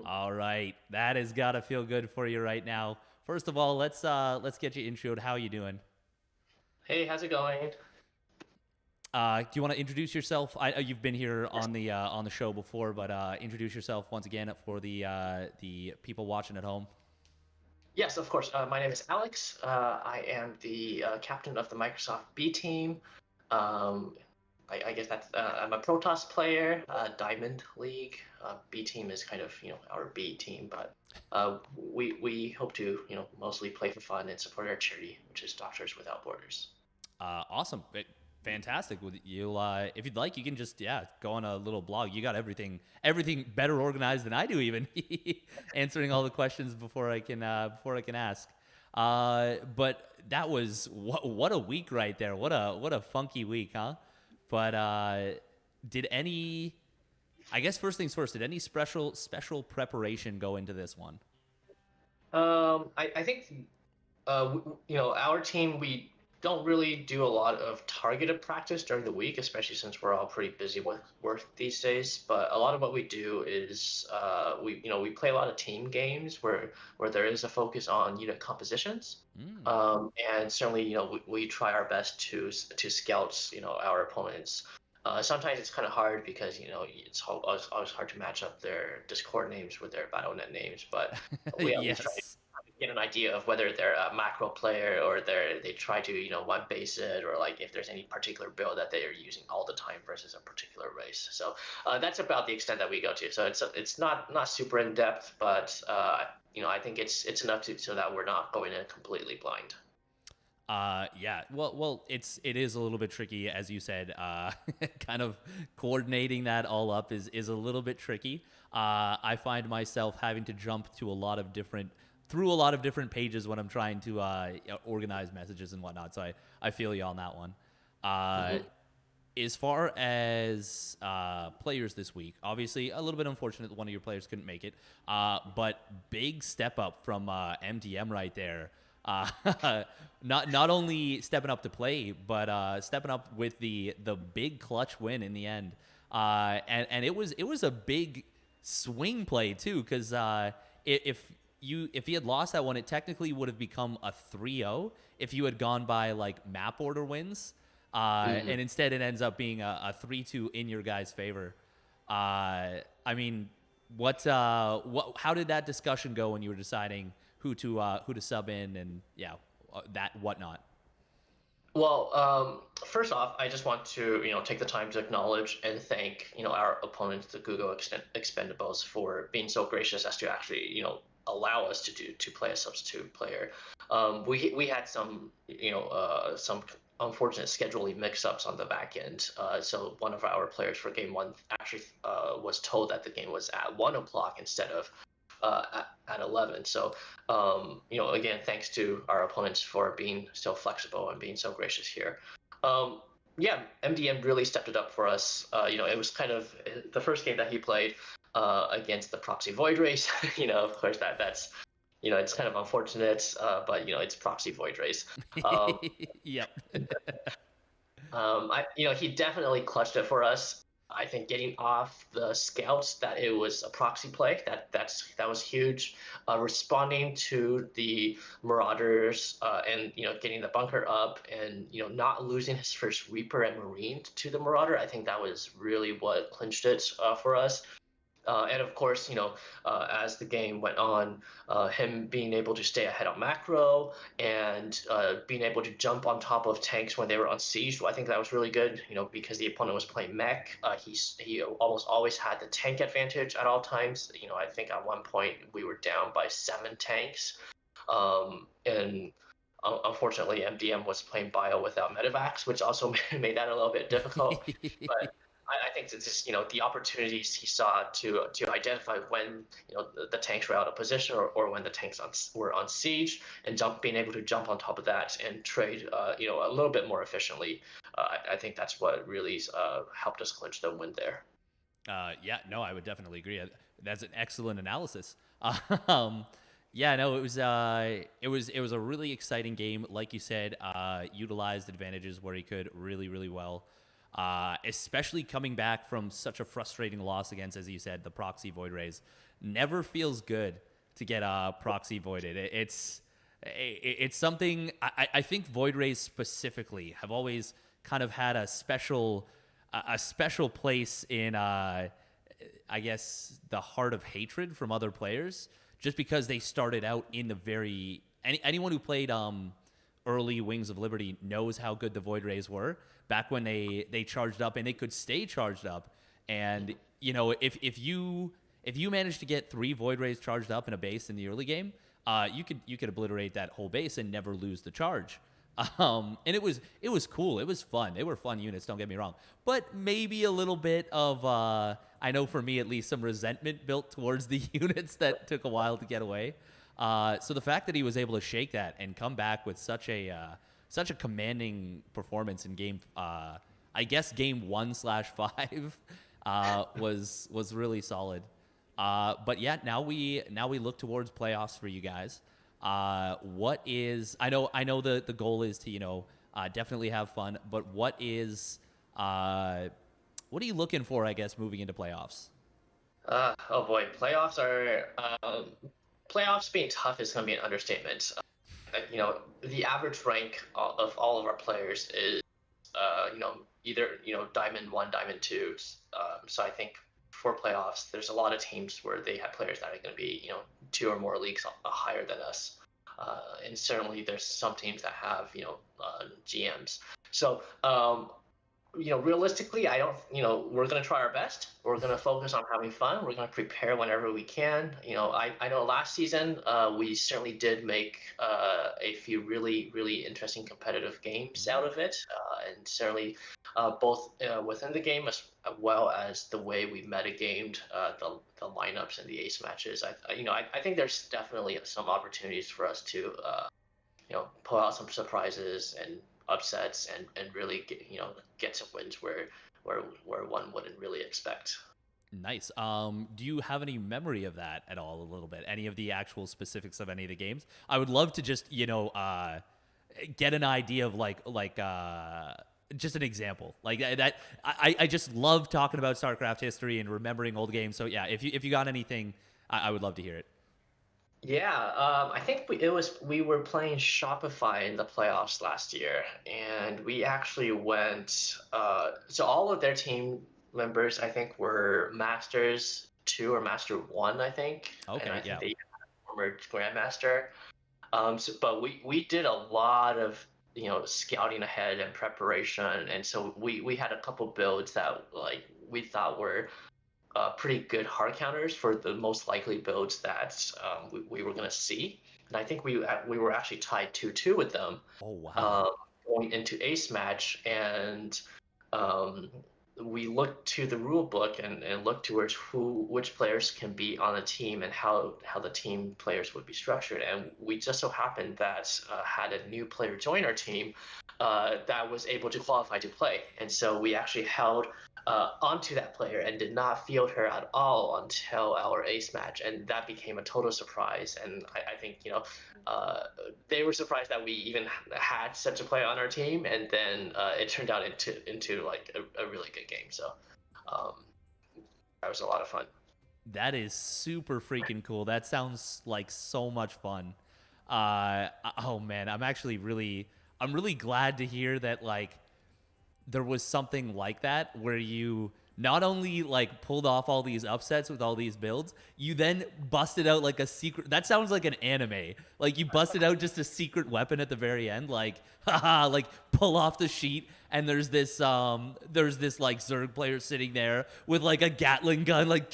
All right, that has got to feel good for you right now. First of all, let's get you introed. How you doing? Hey, how's it going? Do you want to introduce yourself? You've been here on the show before, but introduce yourself once again for the people watching at home. Yes, of course. My name is Alex. I am the captain of the Microsoft B team. Um, I guess that's I'm a Protoss player, Diamond League. B team is kind of our B team, but we hope to mostly play for fun and support our charity, which is Doctors Without Borders. Awesome. Fantastic. You, if you'd like, you can just go on a little blog. You got everything better organized than I do, even answering all the questions before I can ask. But that was what a week right there. What a funky week, huh? But I guess first things first. Did any special preparation go into this one? I think our team, we don't really do a lot of targeted practice during the week, especially since we're all pretty busy with work these days. But a lot of what we do is we play a lot of team games where there is a focus on unit compositions. And certainly we try our best to scout our opponents. Sometimes it's kind of hard because it's always hard to match up their Discord names with their BattleNet names, but we at least try to Yes. get an idea of whether they're a macro player or they try to one base it, or like if there's any particular build that they are using all the time versus a particular race. So that's about the extent that we go to. So it's not super in depth, but I think it's enough so that we're not going in completely blind. Yeah. Well, it is a little bit tricky, as you said. Kind of coordinating that all up is a little bit tricky. I find myself having to jump to through a lot of different pages when I'm trying to organize messages and whatnot. So I feel you on that one. As far as players this week, obviously a little bit unfortunate that one of your players couldn't make it, but big step up from MDM right there. Not only stepping up to play, but stepping up with the big clutch win in the end. And it was a big swing play too, because if he had lost that one, it technically would have become a 3-0 if you had gone by like map order wins. And instead it ends up being a 3-2 in your guys' favor. I mean, how did that discussion go when you were deciding who to sub in and that whatnot? Well, first off, I just want to take the time to acknowledge and thank our opponents, the Google Expendables, for being so gracious as to actually allow us to play a substitute player. We had some some unfortunate scheduling mix-ups on the back end. So one of our players for game one actually was told that the game was at 1 o'clock instead of at 11. So, again, thanks to our opponents for being so flexible and being so gracious here. MDM really stepped it up for us. It was kind of the first game that he played against the Proxy Void Race. Of course, that's it's kind of unfortunate, but it's Proxy Void Race. Yep. He definitely clutched it for us. I think getting off the scouts that it was a proxy play that was huge. Responding to the Marauders and getting the bunker up and not losing his first Reaper and Marine to the Marauder. I think that was really what clinched it for us. And of course, as the game went on, him being able to stay ahead on macro and being able to jump on top of tanks when they were on siege, I think that was really good. Because the opponent was playing mech, he almost always had the tank advantage at all times. I think at one point we were down by 7 tanks, and unfortunately MDM was playing bio without medevacs, which also made that a little bit difficult. But I think that just the opportunities he saw to identify when the tanks were out of position or when the tanks were on siege and being able to jump on top of that and trade a little bit more efficiently. I think that's what really helped us clinch the win there. Yeah, no, I would definitely agree. That's an excellent analysis. Um, yeah, no, it was a really exciting game. Like you said, utilized advantages where he could really, really well. Especially coming back from such a frustrating loss against, as you said, the proxy void rays. Never feels good to get proxy voided. It's something I think void rays specifically have always kind of had a special place in I guess the heart of hatred from other players, just because they started out in the anyone who played early Wings of Liberty knows how good the Void Rays were back when they charged up and they could stay charged up. And if you managed to get 3 Void Rays charged up in a base in the early game, you could obliterate that whole base and never lose the charge. And it was cool. It was fun. They were fun units. Don't get me wrong, but maybe a little bit of I know for me at least some resentment built towards the units that took a while to get away. So the fact that he was able to shake that and come back with such a commanding performance in game, I guess game 1/5, was really solid. But yeah, now we look towards playoffs for you guys. What is I know the goal is to definitely have fun, but what are you looking for, I guess, moving into playoffs? Oh boy, playoffs being tough is going to be an understatement. The average rank of all of our players is either diamond 1, diamond 2. So I think for playoffs there's a lot of teams where they have players that are going to be 2 or more leagues higher than us, and certainly there's some teams that have GMs. So realistically, I don't, we're going to try our best. We're going to focus on having fun. We're going to prepare whenever we can. I know last season we certainly did make a few really, really interesting competitive games out of it. And certainly both within the game as well as the way we metagamed the lineups and the ace matches. I think there's definitely some opportunities for us to pull out some surprises and upsets and really get some wins where one wouldn't really expect. Nice. Do you have any memory of that at all? A little bit. Any of the actual specifics of any of the games? I would love to just get an idea of just an example like that. I just love talking about StarCraft history and remembering old games. So yeah, if you got anything, I would love to hear it. Yeah, I think we were playing Shopify in the playoffs last year, and we actually went. So all of their team members, I think, were Masters 2 or Master 1, I think, and Okay. I think Yeah. they had a former Grandmaster. But we did a lot of scouting ahead and preparation, and so we had a couple builds that we thought were pretty good hard counters for the most likely builds that we were going to see. And I think we were actually tied 2-2 with them Oh wow. um, going into ace match, and um, we looked to the rule book and looked towards which players can be on the team and how the team players would be structured. And we just so happened that had a new player join our team that was able to qualify to play, and so we actually held onto that player and did not field her at all until our ace match, and that became a total surprise. And I think they were surprised that we even had such a player on our team, and then it turned out into like a really good game. So Um, that was a lot of fun. That is super freaking cool. That sounds like so much fun. Oh man, I'm really glad to hear that like there was something like that where you not only like pulled off all these upsets with all these builds, you then busted out like a secret. That sounds like an anime. Like you busted out just a secret weapon at the very end, like haha, like pull off the sheet, and there's this like Zerg player sitting there with like a Gatling gun, like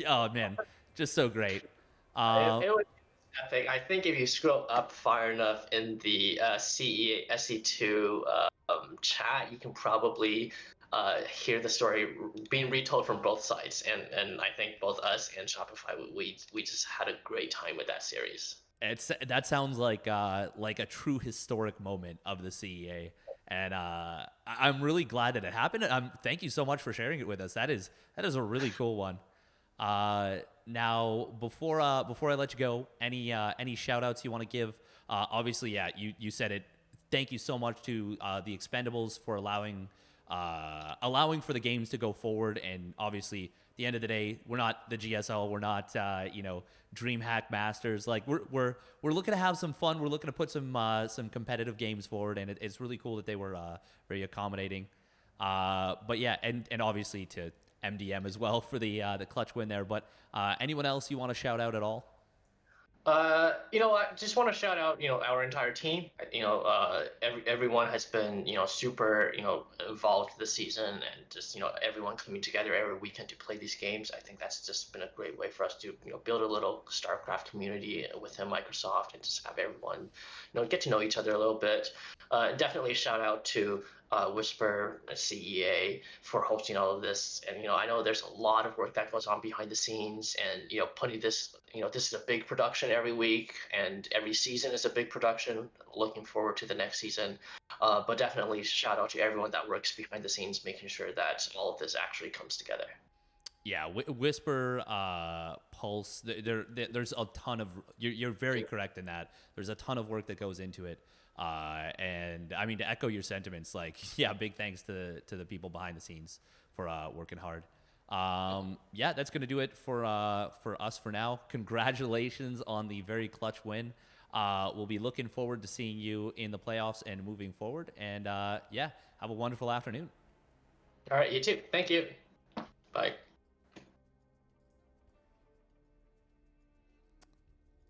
oh man, just so great. It was epic. I think if you scroll up far enough in the CEA SE2 chat, you can probably hear the story being retold from both sides, and I think both us and Shopify we just had a great time with that series. That sounds like a true historic moment of the CEA, and I'm really glad that it happened. Thank you so much for sharing it with us. That is a really cool one. Now before I let you go, any shout outs you want to give? Obviously, yeah, you said it. Thank you so much to the Expendables for allowing for the games to go forward. And obviously, at the end of the day, we're not the GSL. We're not DreamHack Masters. Like we're looking to have some fun. We're looking to put some competitive games forward, and it's really cool that they were very accommodating. But yeah, and obviously to MDM as well for the clutch win there. But anyone else you want to shout out at all? I just want to shout out, our entire team. Everyone has been, super, involved this season, and just, everyone coming together every weekend to play these games. I think that's just been a great way for us to, build a little Starcraft community within Microsoft and just have everyone, get to know each other a little bit. Definitely a shout out to Whisper CEA for hosting all of this. And I know there's a lot of work that goes on behind the scenes, and putting this, this is a big production every week, and every season is a big production. Looking forward to the next season, but definitely shout out to everyone that works behind the scenes, making sure that all of this actually comes together. Yeah, Whisper, Pulse. There's a ton of. You're very correct in that. There's a ton of work that goes into it. And I mean, to echo your sentiments, like, yeah, big thanks to the people behind the scenes for working hard. Yeah, that's gonna do it for us for now. Congratulations on the very clutch win. We'll be looking forward to seeing you in the playoffs and moving forward. And yeah, have a wonderful afternoon. All right, you too. Thank you. Bye.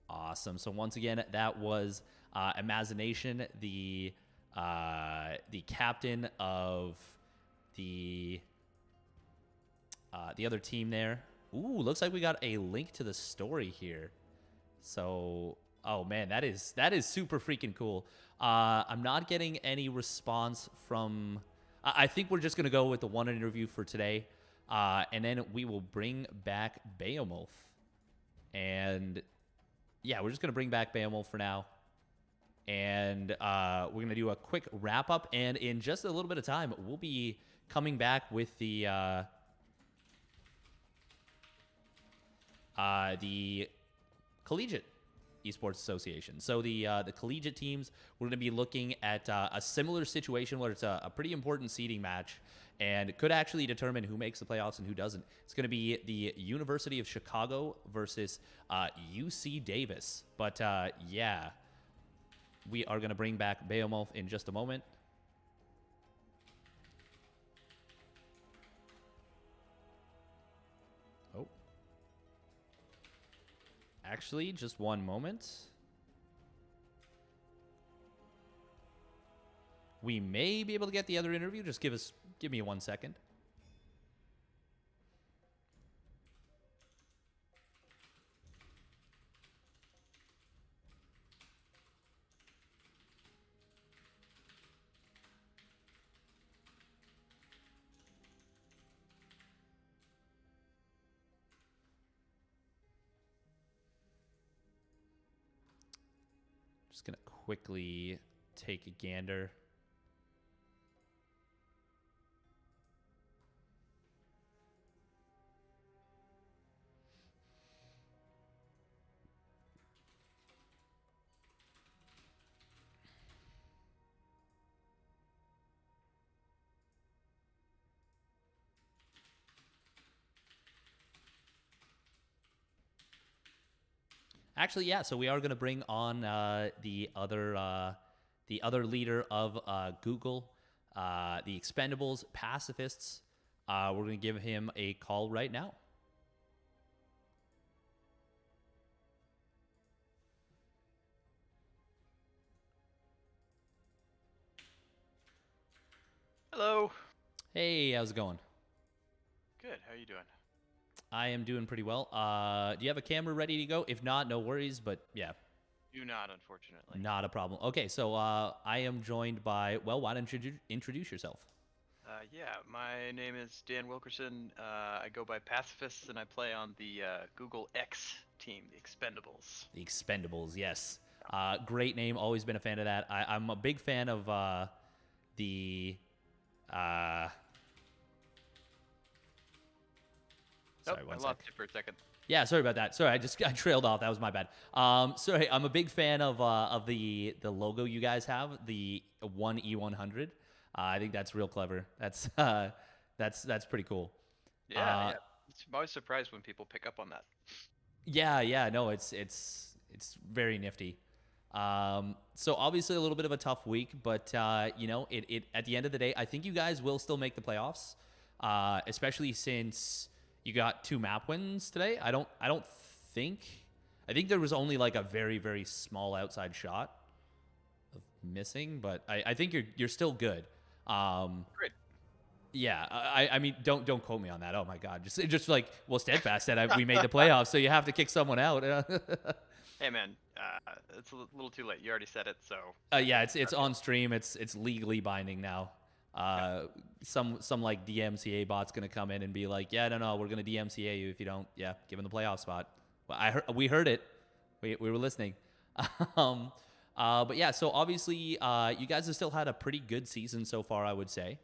Awesome. So once again, that was Imagination, the captain of the other team there. Ooh, looks like we got a link to the story here. So, oh man, that is super freaking cool. I'm not getting any response from. I think we're just gonna go with the one interview for today, and then we will bring back BeoMulf. And yeah, we're just going to bring back BeoMulf for now. And we're going to do a quick wrap up. And in just a little bit of time, we'll be coming back with the Collegiate Esports Association. So the collegiate teams, we're going to be looking at a similar situation where it's a pretty important seeding match and could actually determine who makes the playoffs and who doesn't. It's going to be the University of Chicago versus UC Davis. But yeah, we are going to bring back BeoMulf in just a moment. Oh. Actually, just one moment. We may be able to get the other interview. Just give me 1 second. Just gonna quickly take a gander. Actually, yeah. So we are going to bring on the other leader of Google, the Expendables pacifists. We're going to give him a call right now. Hello. Hey, how's it going? Good. How you doing? I am doing pretty well. Do you have a camera ready to go? If not, no worries. But yeah, Do not, unfortunately. not a problem. Okay, so I am joined by. Well, why don't you introduce yourself? Yeah, my name is Dan Wilkerson. I go by Pacifists, and I play on the Google X team, the Expendables. The Expendables, yes. Great name. Always been a fan of that. I'm a big fan of the. Sorry, Oh, one I sec. lost you for a second. Yeah, sorry about that. Sorry, I trailed off. That was my bad. Sorry, I'm a big fan of the logo you guys have, the one E100. I think that's real clever. That's pretty cool. Yeah. I'm always surprised when people pick up on that. Yeah, no, it's very nifty. So obviously a little bit of a tough week, but it at the end of the day, I think you guys will still make the playoffs, especially since you got 2 map wins today. I think there was only like a very very small outside shot of missing, but I think you're still good. Great. Yeah, I mean, don't quote me on that. Oh my God, just like Steadfast said, we made the playoffs, so you have to kick someone out. Hey, man. It's a little too late. You already said it, so. Yeah, it's on stream. It's legally binding now. Some like DMCA bot's gonna come in and be like, yeah, no, we're gonna DMCA you if you don't, give him the playoff spot. Well, we heard it. We were listening. But yeah, so obviously, you guys have still had a pretty good season so far, I would say.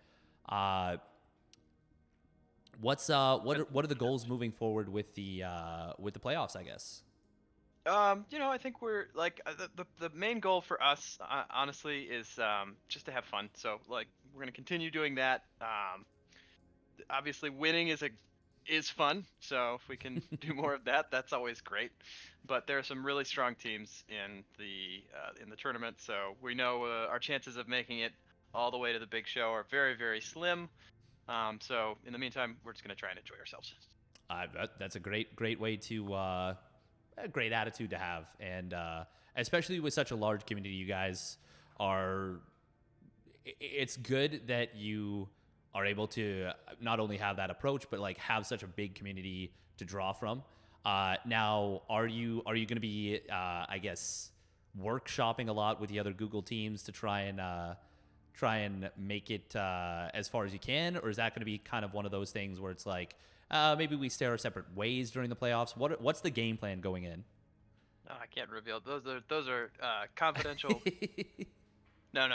What are the goals moving forward with the playoffs, I guess? I think we're like the main goal for us, honestly, is just to have fun. So like we're gonna continue doing that. Obviously, winning is fun. So if we can do more of that, that's always great. But there are some really strong teams in the tournament, so we know our chances of making it all the way to the big show are very very slim. So in the meantime, we're just gonna try and enjoy ourselves. That's a great way to a great attitude to have, and especially with such a large community, you guys are. It's good that you are able to not only have that approach, but like have such a big community to draw from. Now, are you going to be, I guess, workshopping a lot with the other Google teams to try and make it as far as you can, or is that going to be kind of one of those things where it's like maybe we stay our separate ways during the playoffs? What's the game plan going in? No, I can't reveal. Those are confidential. No.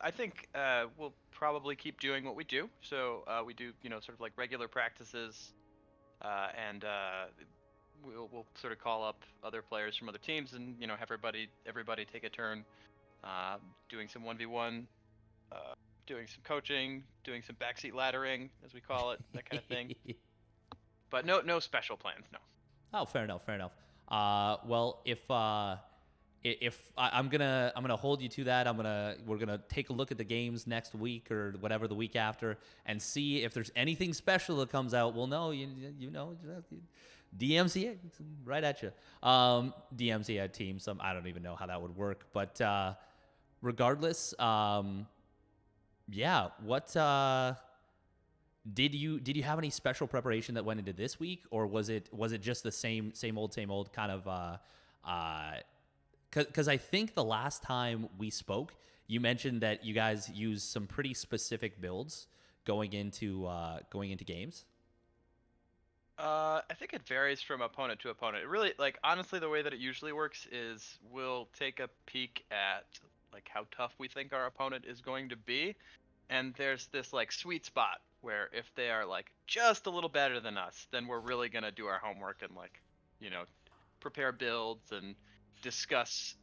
I think we'll probably keep doing what we do. So we do, sort of like regular practices, and we'll sort of call up other players from other teams, and have everybody take a turn, doing some 1v1, doing some coaching, doing some backseat laddering, as we call it, that kind of thing. But no special plans, no. Oh, fair enough. Well, if I'm gonna hold you to that, we're gonna take a look at the games next week or whatever the week after and see if there's anything special that comes out. We'll know, DMCA right at you. DMCA team. I don't even know how that would work, but regardless, yeah. What did you have any special preparation that went into this week, or was it just the same old kind of? Because I think the last time we spoke, you mentioned that you guys use some pretty specific builds going into games. I think it varies from opponent to opponent. It really, like, honestly, the way that it usually works is we'll take a peek at like how tough we think our opponent is going to be, and there's this like sweet spot where if they are like just a little better than us, then we're really gonna do our homework and like, prepare builds and discuss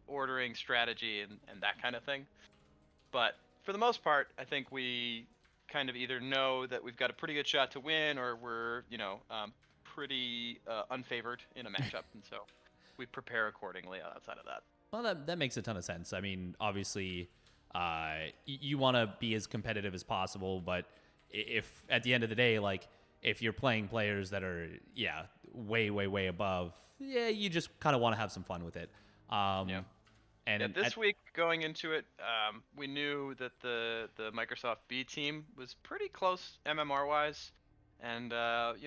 ordering strategy and that kind of thing. But for the most part, I think we kind of either know that we've got a pretty good shot to win, or we're pretty unfavored in a matchup, and so we prepare accordingly outside of that. Well, that makes a ton of sense. I mean, obviously, you want to be as competitive as possible, but if at the end of the day, like if you're playing players that are way above, you just kind of want to have some fun with it. Yeah. And this week going into it, we knew that the Microsoft B team was pretty close MMR wise, and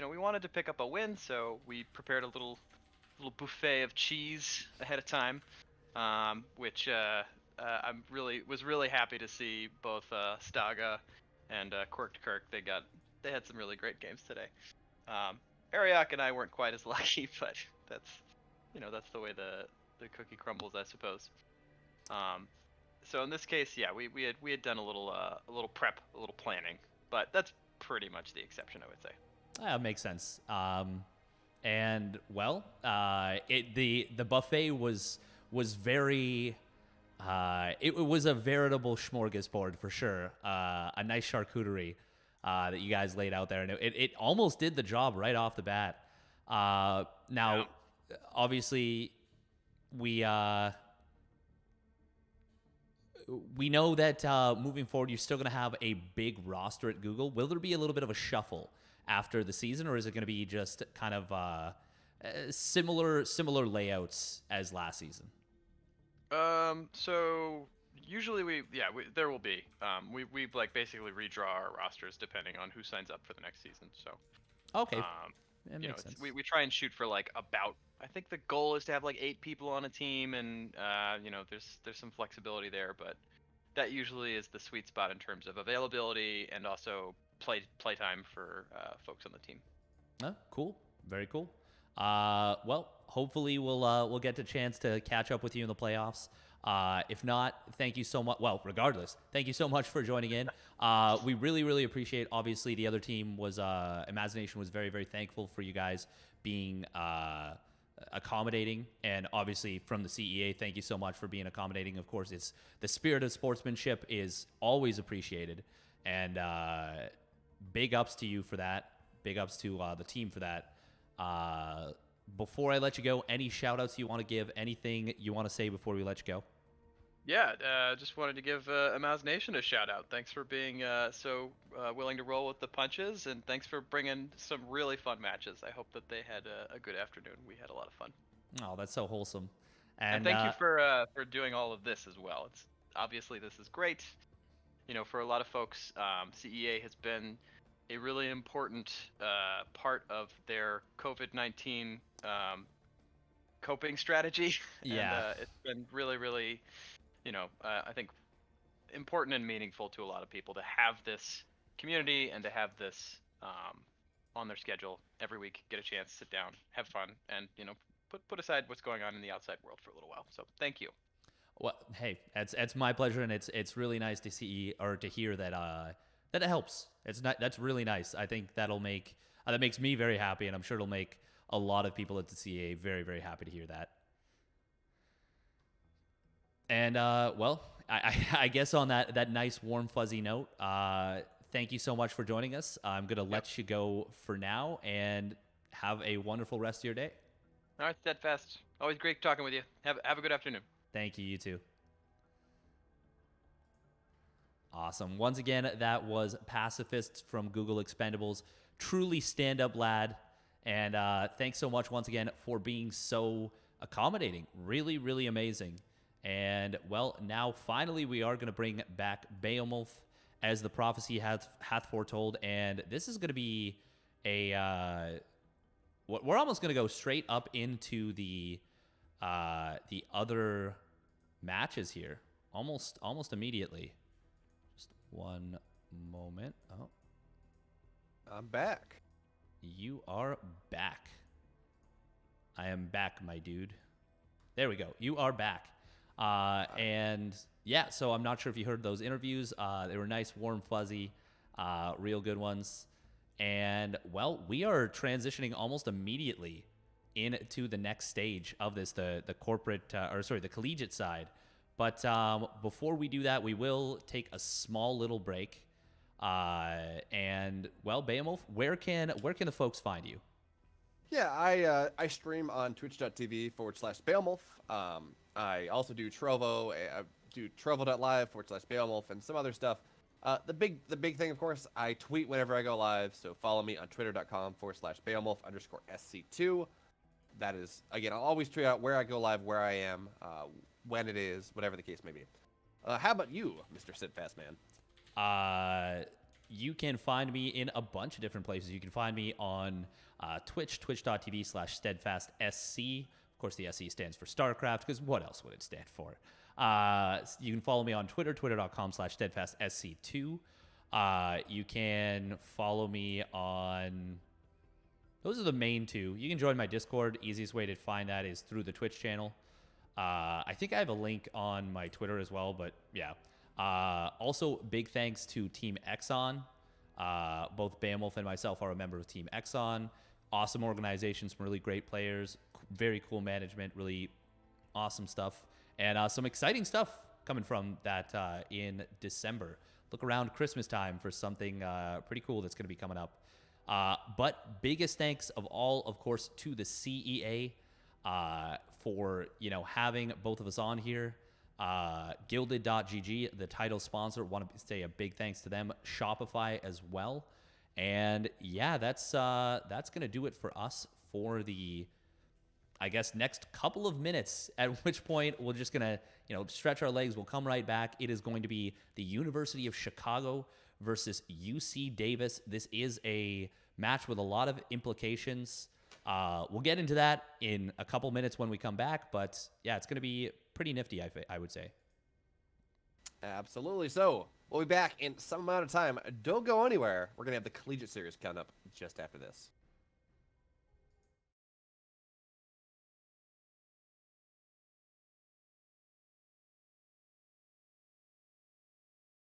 we wanted to pick up a win, so we prepared a little buffet of cheese ahead of time, which I'm was really happy to see both Staga and Quirk to Kirk. They had some really great games today. Ariok and I weren't quite as lucky, but that's the way the cookie crumbles, I suppose. So in this case, we had done a little prep, a little planning, but that's pretty much the exception, I would say. That makes sense. And well, the buffet was very. It was a veritable smorgasbord for sure. A nice charcuterie that you guys laid out there, and it almost did the job right off the bat. Now, obviously, we know that moving forward, you're still going to have a big roster at Google. Will there be a little bit of a shuffle after the season, or is it going to be just kind of similar layouts as last season? So usually there will be. We like basically redraw our rosters depending on who signs up for the next season. So okay, that makes sense. We try and shoot for like about. I think the goal is to have like 8 people on a team, and there's some flexibility there, but that usually is the sweet spot in terms of availability and also play time for folks on the team. Oh, cool, very cool. Well, hopefully we'll get the chance to catch up with you in the playoffs. If not, thank you so much. Well, regardless, thank you so much for joining in. We really appreciate. Obviously, the other team was Imagination was very thankful for you guys being accommodating, and obviously from the CEA, thank you so much for being accommodating. Of course, it's the spirit of sportsmanship is always appreciated, and big ups to you for that. Big ups to the team for that. Before I let you go, any shout outs you want to give, anything you want to say before we let you go? Yeah, just wanted to give Imagination a shout out. Thanks for being so willing to roll with the punches, and thanks for bringing some really fun matches. I hope that they had a good afternoon. We had a lot of fun. Oh, that's so wholesome. And thank you for doing all of this as well. It's obviously this is great. For a lot of folks, CEA has been a really important part of their COVID-19 coping strategy. Yeah. And it's been really, I think important and meaningful to a lot of people to have this community and to have this on their schedule every week, get a chance, sit down, have fun, and put aside what's going on in the outside world for a little while. So thank you. Well, hey, it's my pleasure, and it's really nice to see or to hear that that it helps. That's really nice. I think that makes me very happy, and I'm sure it'll make a lot of people at the CEA very happy to hear that. And well, I guess on that nice warm fuzzy note, thank you so much for joining us. I'm gonna let you go for now, and have a wonderful rest of your day. All right, Steadfast. Always great talking with you. Have a good afternoon. Thank you. You too. Awesome. Once again, that was Pacifist from Google Expendables. Truly stand-up lad. And thanks so much once again for being so accommodating. Really amazing. And, well, now finally we are going to bring back BeoMulf as the prophecy hath foretold. And this is going to be a... we're almost going to go straight up into the other matches here. Almost immediately. Just one moment. Oh. I'm back. You are back. I am back, my dude. There we go. You are back. And yeah, so I'm not sure if you heard those interviews. They were nice, warm, fuzzy, real good ones. And well, we are transitioning almost immediately into the next stage of this, the corporate, the collegiate side. But before we do that, we will take a small little break. And well, BeoMulf, where can the folks find you? Yeah, I stream on twitch.tv/BeoMulf. I also do Trovo. I do trovo.live/BeoMulf and some other stuff. The big thing, of course, I tweet whenever I go live. So follow me on twitter.com/BeoMulf_SC2. That is, again, I'll always tweet out where I go live, where I am, when it is, whatever the case may be. How about you, Mr. Steadfast Man? You can find me in a bunch of different places. You can find me on Twitch, twitch.tv/SteadfastSC. Of course, the SC stands for Starcraft, because what else would it stand for? You can follow me on Twitter, twitter.com/SteadfastSC2. You can follow me on... Those are the main two. You can join my Discord. Easiest way to find that is through the Twitch channel. I think I have a link on my Twitter as well, but yeah. Also, big thanks to Team Exxon. Both BeoMulf and myself are a member of Team Exxon. Awesome organization, some really great players, very cool management, really awesome stuff, and some exciting stuff coming from that in December. Look around Christmas time for something pretty cool that's going to be coming up. But biggest thanks of all, of course, to the CEA for having both of us on here. Gilded.gg, the title sponsor, want to say a big thanks to them. Shopify as well. And yeah, that's gonna do it for us for the, I guess, next couple of minutes, at which point we're just gonna stretch our legs. We'll come right back. It is going to be the University of Chicago versus UC Davis. This is a match with a lot of implications. We'll get into that in a couple minutes when we come back, but yeah, it's going to be pretty nifty, I would say. Absolutely. So we'll be back in some amount of time. Don't go anywhere. We're going to have the Collegiate Series coming up just after this.